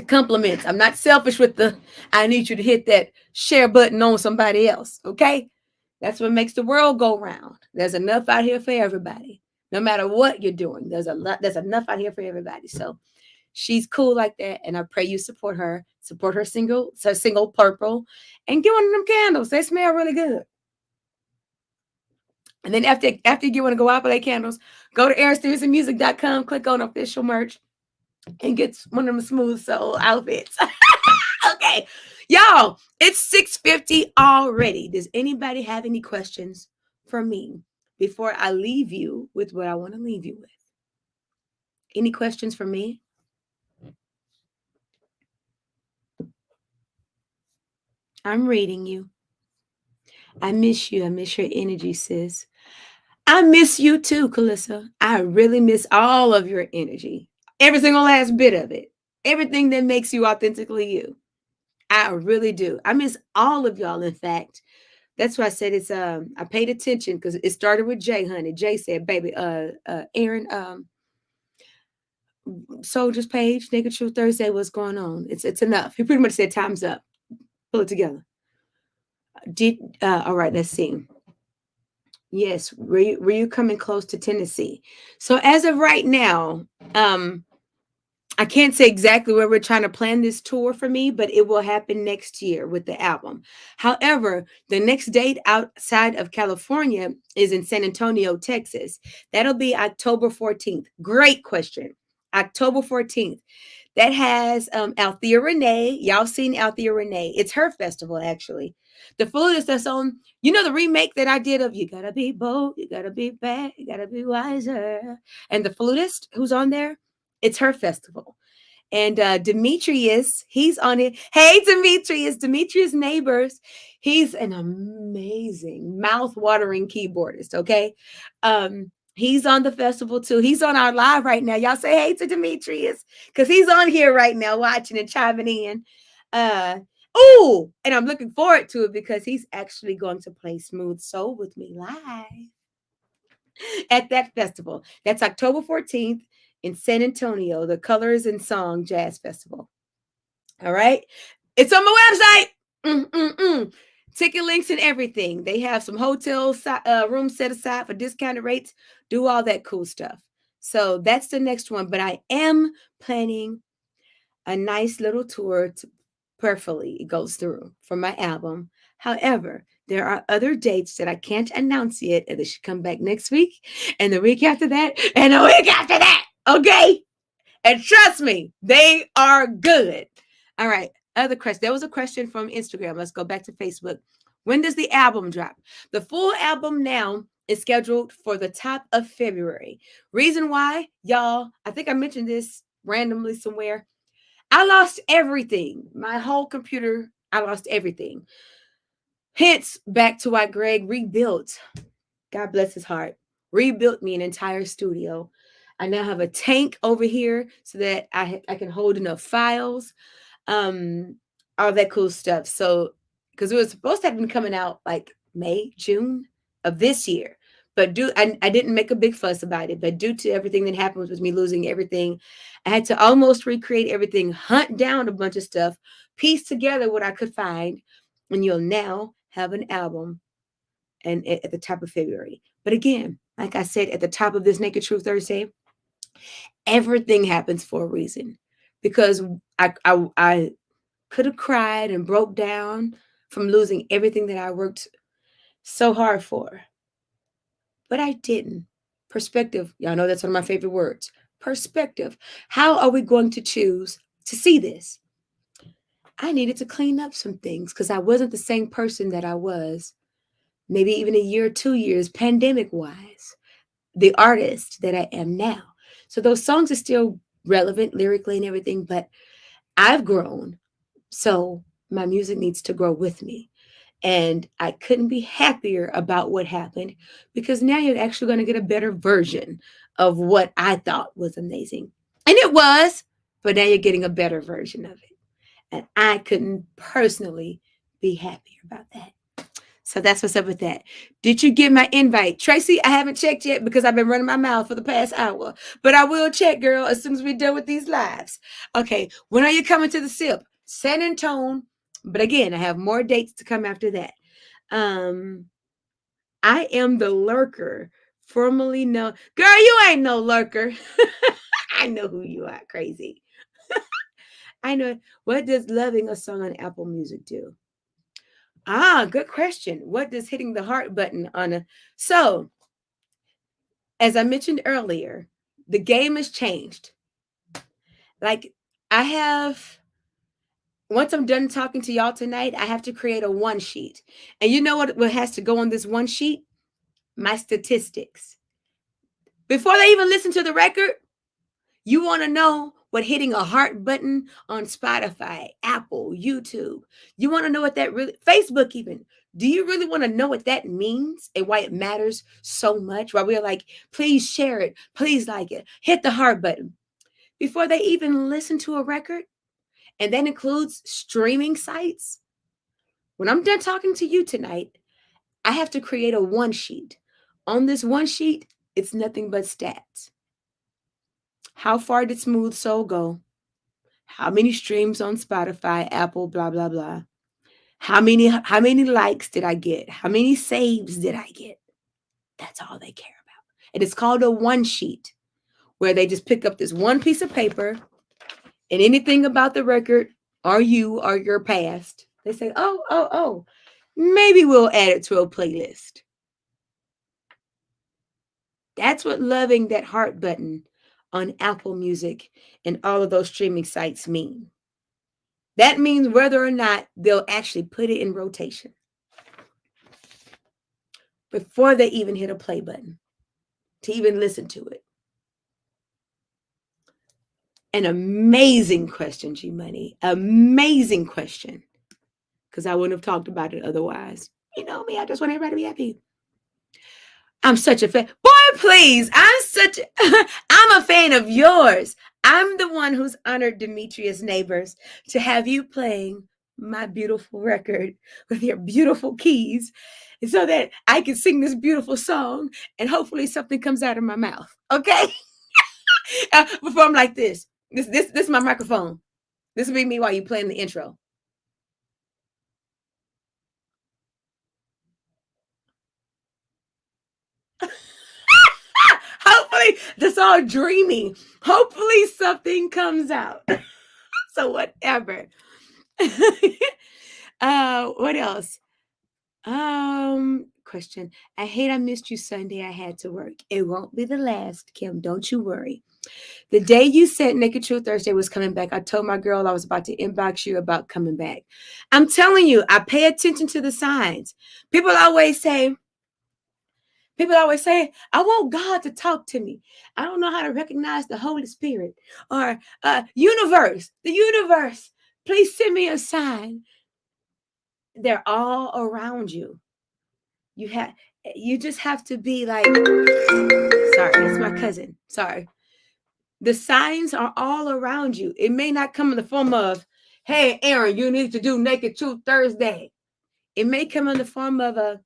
compliments. I'm not selfish with the I need you to hit that share button on somebody else. Okay. That's what makes the world go round. There's enough out here for everybody. No matter what you're doing, there's enough out here for everybody. So she's cool like that. And I pray you support her single Purple, and get one of them candles. They smell really good. And then after you get one of Guapale candles, go to aaronstevensonmusic.com, click on official merch, and get one of them smooth soul outfits. Okay. Y'all, it's 6:50 already. Does anybody have any questions for me before I leave you with what I want to leave you with? Any questions for me? I'm reading you. I miss you. I miss your energy, sis. I miss you too, Calissa. I really miss all of your energy. Every single last bit of it. Everything that makes you authentically you. I really do. I miss all of y'all, in fact. That's why I said it's I paid attention because it started with Jay, honey. Jay said, baby, Aaron, Soldier's page, Naked Truth Thursday, what's going on? It's enough. He pretty much said time's up. Pull it together. All right, let's see. Yes, were you coming close to Tennessee? So as of right now, I can't say exactly where we're trying to plan this tour for me, but it will happen next year with the album. However, the next date outside of California is in San Antonio, Texas. That'll be October 14th. Great question. October 14th. That has Althea Renee. Y'all seen Althea Renee. It's her festival, actually. The flutist that's on, the remake that I did of You Gotta Be Bold, You Gotta Be Bad, You Gotta Be Wiser. And the flutist who's on there, it's her festival. And Demetrius, he's on it. Hey, Demetrius Neighbors. He's an amazing, mouth-watering keyboardist. Okay, he's on the festival too. He's on our live right now. Y'all say hey to Demetrius because he's on here right now, watching and chiming in. Oh, and I'm looking forward to it because he's actually going to play Smooth Soul with me live at that festival. That's October 14th in San Antonio, the Colors and Song Jazz Festival. All right. It's on my website. Ticket links and everything. They have some hotel rooms set aside for discounted rates. Do all that cool stuff. So that's the next one. But I am planning a nice little tour to prayerfully it goes through for my album. However, there are other dates that I can't announce yet, and they should come back next week, and the week after that, and the week after that. Okay. And trust me, they are good. All right. Other question. There was a question from Instagram. Let's go back to Facebook. When does the album drop? The full album now is scheduled for the top of February. Reason why, y'all, I think I mentioned this randomly somewhere. I lost everything. My whole computer, I lost everything. Hence, back to why Greg rebuilt, God bless his heart, rebuilt me an entire studio. I now have a tank over here so that I can hold enough files, all that cool stuff. So, because it was supposed to have been coming out like May, June of this year, but I didn't make a big fuss about it. But due to everything that happened with me losing everything, I had to almost recreate everything, hunt down a bunch of stuff, piece together what I could find, and you'll now have an album and at the top of February. But again, like I said, at the top of this Naked Truth Thursday, everything happens for a reason. Because I could have cried and broke down from losing everything that I worked so hard for. But I didn't. Perspective. Y'all know that's one of my favorite words. Perspective. How are we going to choose to see this? I needed to clean up some things because I wasn't the same person that I was maybe even a year or 2 years, pandemic wise, the artist that I am now. So those songs are still relevant lyrically and everything, but I've grown. So my music needs to grow with me. And I couldn't be happier about what happened because now you're actually going to get a better version of what I thought was amazing. And it was, but now you're getting a better version of it. And I couldn't personally be happier about that. So that's what's up with that. Did you get my invite? Tracy, I haven't checked yet because I've been running my mouth for the past hour. But I will check, girl, as soon as we're done with these lives. Okay, when are you coming to the SIP? San Antone. But again, I have more dates to come after that. I am the lurker, formerly known. Girl, you ain't no lurker. I know who you are, crazy. I know. What does loving a song on Apple Music do? Good question. What does hitting the heart button on a so as I mentioned earlier, the game has changed. Like I have once I'm done talking to y'all tonight, I have to create a one sheet. And you know what has to go on this one sheet? My statistics. Before they even listen to the record, you want to know what hitting a heart button on Spotify, Apple, YouTube. You want to know what that really, Facebook even. Do you really want to know what that means and why it matters so much? Why we're like, please share it, please like it, hit the heart button before they even listen to a record. And that includes streaming sites. When I'm done talking to you tonight, I have to create a one sheet. On this one sheet, it's nothing but stats. How far did Smooth Soul go? How many streams on Spotify, Apple, blah, blah, blah. How many likes did I get? How many saves did I get? That's all they care about. And it's called a one sheet where they just pick up this one piece of paper and anything about the record or you or your past, they say, oh, maybe we'll add it to a playlist. That's what loving that heart button on Apple Music and all of those streaming sites mean. That means whether or not they'll actually put it in rotation before they even hit a play button to even listen to it. An amazing question, G Money. Amazing question. Because I wouldn't have talked about it otherwise. You know me, I just want everybody to be happy. I'm such a fan. Boy, please. I'm a fan of yours. I'm the one who's honored, Demetrius Neighbors, to have you playing my beautiful record with your beautiful keys so that I can sing this beautiful song and hopefully something comes out of my mouth. Okay? Before I'm like this. This is my microphone. This will be me while you playing the intro. Hopefully, that's all dreamy. Hopefully, something comes out. So whatever. What else? Question. I hate I missed you Sunday. I had to work. It won't be the last, Kim. Don't you worry. The day you said Naked Truth Thursday was coming back, I told my girl I was about to inbox you about coming back. I'm telling you, I pay attention to the signs. People always say, I want God to talk to me. I don't know how to recognize the Holy Spirit or the universe. Please send me a sign. They're all around you. You just have to be like, sorry, it's my cousin. Sorry. The signs are all around you. It may not come in the form of, hey, Aaron, you need to do Naked Truth Thursday. It may come in the form of a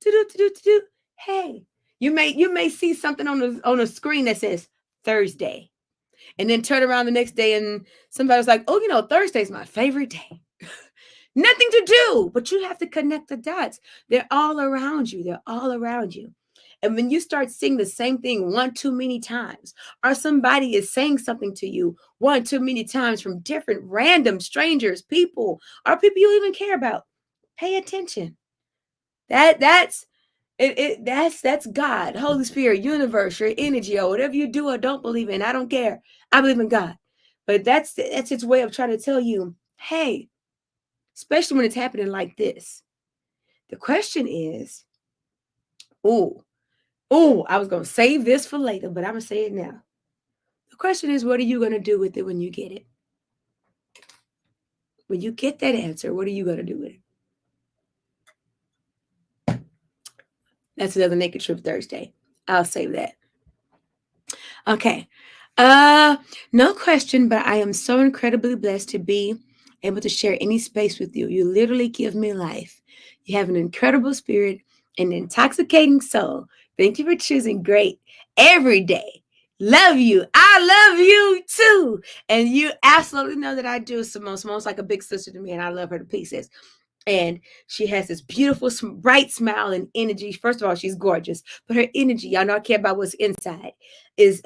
to-do. Hey, you may see something on a screen that says Thursday, and then turn around the next day and somebody's like, oh, Thursday's my favorite day. Nothing to do, but you have to connect the dots. They're all around you. They're all around you. And when you start seeing the same thing one too many times, or somebody is saying something to you one too many times from different random strangers, people, or people you even care about, pay attention. That's that's God, Holy Spirit, universe, your energy, or whatever you do or don't believe in. I don't care. I believe in God. But that's its way of trying to tell you, hey, especially when it's happening like this. The question is, I was gonna save this for later, but I'm gonna say it now. The question is, what are you gonna do with it when you get it? When you get that answer, what are you gonna do with it? That's another Naked Truth Thursday. I'll save that. Okay. No question, but I am so incredibly blessed to be able to share any space with you. You literally give me life. You have an incredible spirit, an intoxicating soul. Thank you for choosing great every day. Love you. I love you too. And you absolutely know that I do. Simone's like a big sister to me, and I love her to pieces. And she has this beautiful, bright smile and energy. First of all, she's gorgeous, but her energy, y'all know I care about what's inside, is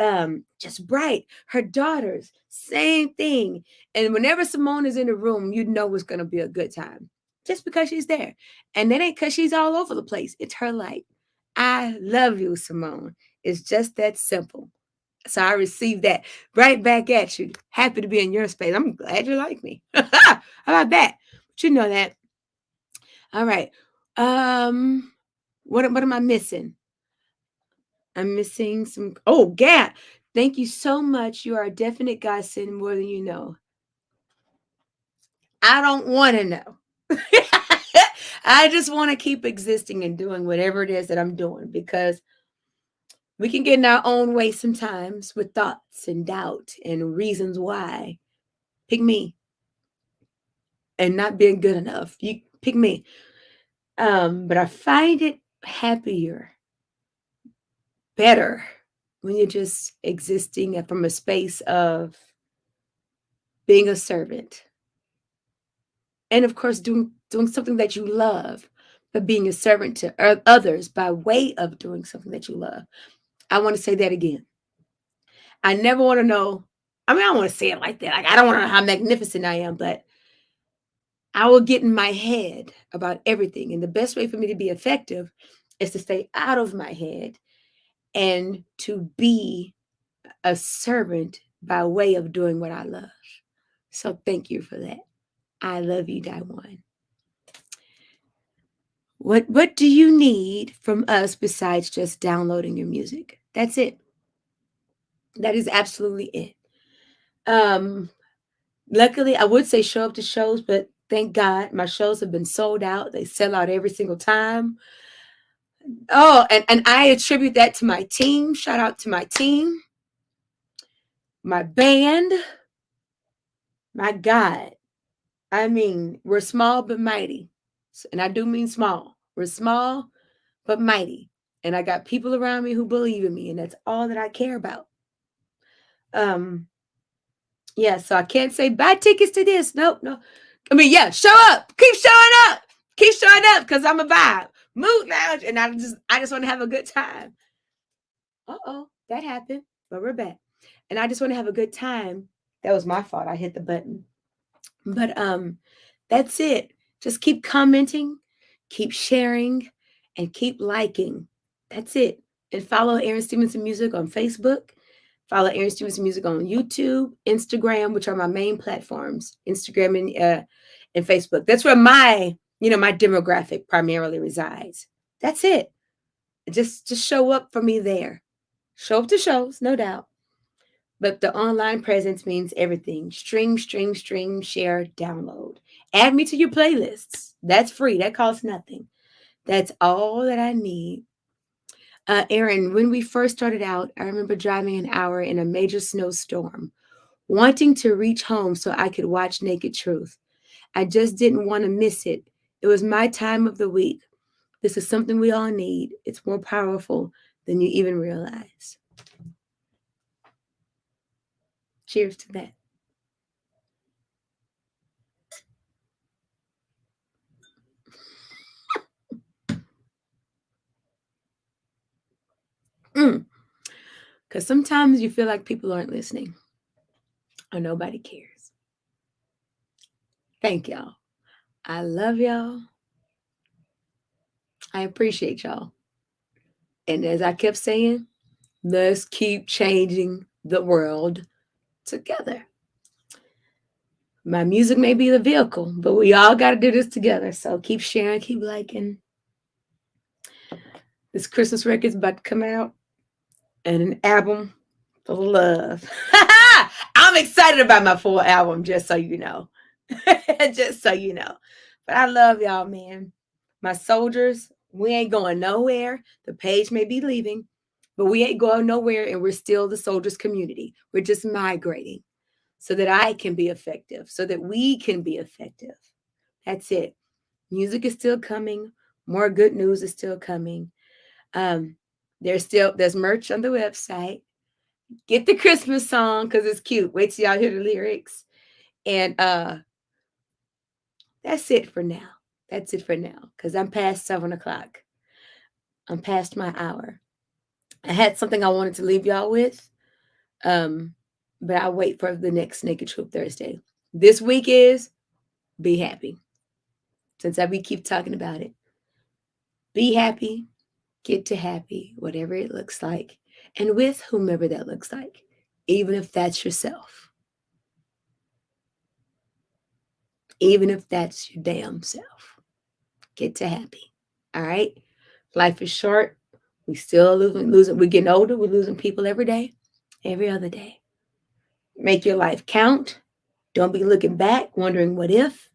just bright. Her daughters, same thing. And whenever Simone is in the room, you know it's going to be a good time just because she's there. And that ain't because she's all over the place. It's her light. I love you, Simone. It's just that simple. So I received that right back at you. Happy to be in your space. I'm glad you like me. How about that? But you know that. All right. What am I missing? I'm missing some. Oh, Gab. Thank you so much. You are a definite godsend more than you know. I don't want to know. I just want to keep existing and doing whatever it is that I'm doing because we can get in our own way sometimes with thoughts and doubt and reasons why. Pick me and not being good enough. You pick me. But I find it happier, better when you're just existing from a space of being a servant. And of course, doing something that you love, but being a servant to others by way of doing something that you love. I want to say that again. I never want to know. I mean, I don't want to say it like that. Like, I don't want to know how magnificent I am, but I will get in my head about everything. And the best way for me to be effective is to stay out of my head and to be a servant by way of doing what I love. So thank you for that. I love you, Daiwan. What do you need from us besides just downloading your music? That's it. That is absolutely it. Um, Luckily, I would say show up to shows, but thank God my shows have been sold out. They sell out every single time. Oh, and I attribute that to my team. Shout out to my team, my band, my God. I mean, we're small but mighty. And I do mean small. We're small but mighty. And I got people around me who believe in me, and that's all that I care about. Um, yeah, so I can't say buy tickets to this. Nope, no. I mean, yeah, show up. Keep showing up. Keep showing up because I'm a vibe. Mood lounge. And I just want to have a good time. Uh-oh, that happened. But we're back. And I just want to have a good time. That was my fault. I hit the button. But that's it. Just keep commenting, keep sharing, and keep liking. That's it. And follow Aaron Stevenson Music on Facebook. Follow Aaron Stevenson Music on YouTube, Instagram, which are my main platforms, Instagram and Facebook. That's where my demographic primarily resides. That's it. Just show up for me there. Show up to shows, no doubt. But the online presence means everything. Stream, share, download. Add me to your playlists. That's free. That costs nothing. That's all that I need. Aaron, when we first started out, I remember driving an hour in a major snowstorm, wanting to reach home so I could watch Naked Truth. I just didn't want to miss it. It was my time of the week. This is something we all need. It's more powerful than you even realize. Cheers to that. Because sometimes you feel like people aren't listening or nobody cares. Thank y'all. I love y'all. I appreciate y'all. And as I kept saying, let's keep changing the world together. My music may be the vehicle, but we all got to do this together. So keep sharing, keep liking. This Christmas record's about to come out and an album full of love. I'm excited about my full album, just so you know. Just so you know. But I love y'all, man. My soldiers, we ain't going nowhere. The page may be leaving, but we ain't going nowhere, and we're still the soldiers community. We're just migrating so that I can be effective, so that we can be effective. That's it. Music is still coming. More good news is still coming. Um, there's merch on the website. Get the Christmas song because it's cute. Wait till y'all hear the lyrics. And that's it for now. That's it for now. Because I'm past 7 o'clock. I'm past my hour. I had something I wanted to leave y'all with. But I'll wait for the next Naked Truth Thursday. This week is be happy. Since we keep talking about it. Be happy. Get to happy, whatever it looks like. And with whomever that looks like. Even if that's yourself. Even if that's your damn self. Get to happy. All right? Life is short. We still losing. We're getting older. We're losing people every day, every other day. Make your life count. Don't be looking back, wondering what if.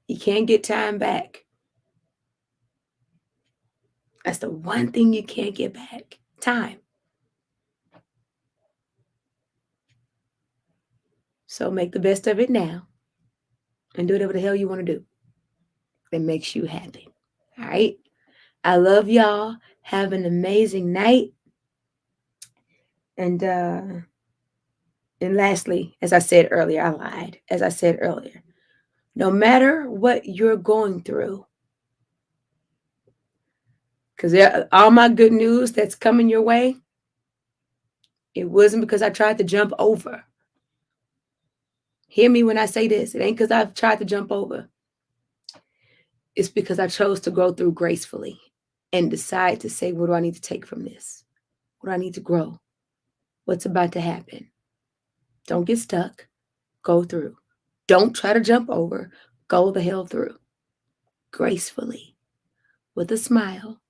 You can't get time back. That's the one thing you can't get back. Time. So make the best of it now and do whatever the hell you want to do that makes you happy. All right? I love y'all. Have an amazing night. And lastly, as I said earlier, I lied. As I said earlier, no matter what you're going through, because all my good news that's coming your way, it wasn't because I tried to jump over. Hear me when I say this. It ain't because I've tried to jump over. It's because I chose to go through gracefully and decide to say, what do I need to take from this? What do I need to grow? What's about to happen? Don't get stuck. Go through. Don't try to jump over. Go the hell through. Gracefully, with a smile,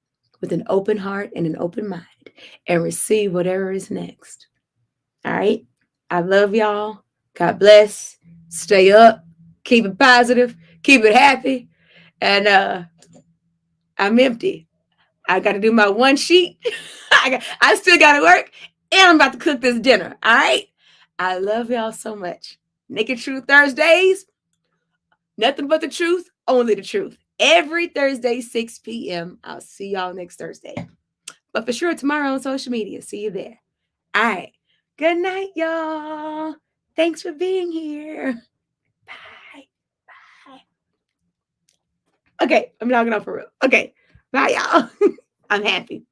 with an open heart and an open mind, and receive whatever is next. All right? I love y'all. God bless. Stay up. Keep it positive. Keep it happy. And I'm empty. I got to do my one sheet. I still got to work. And I'm about to cook this dinner. All right? I love y'all so much. Naked Truth Thursdays. Nothing but the truth. Only the truth. Every Thursday, 6 p.m. I'll see y'all next Thursday. But for sure, tomorrow on social media. See you there. All right. Good night, y'all. Thanks for being here. Bye. Bye. Okay, I'm logging off for real. Okay. Bye, y'all. I'm happy.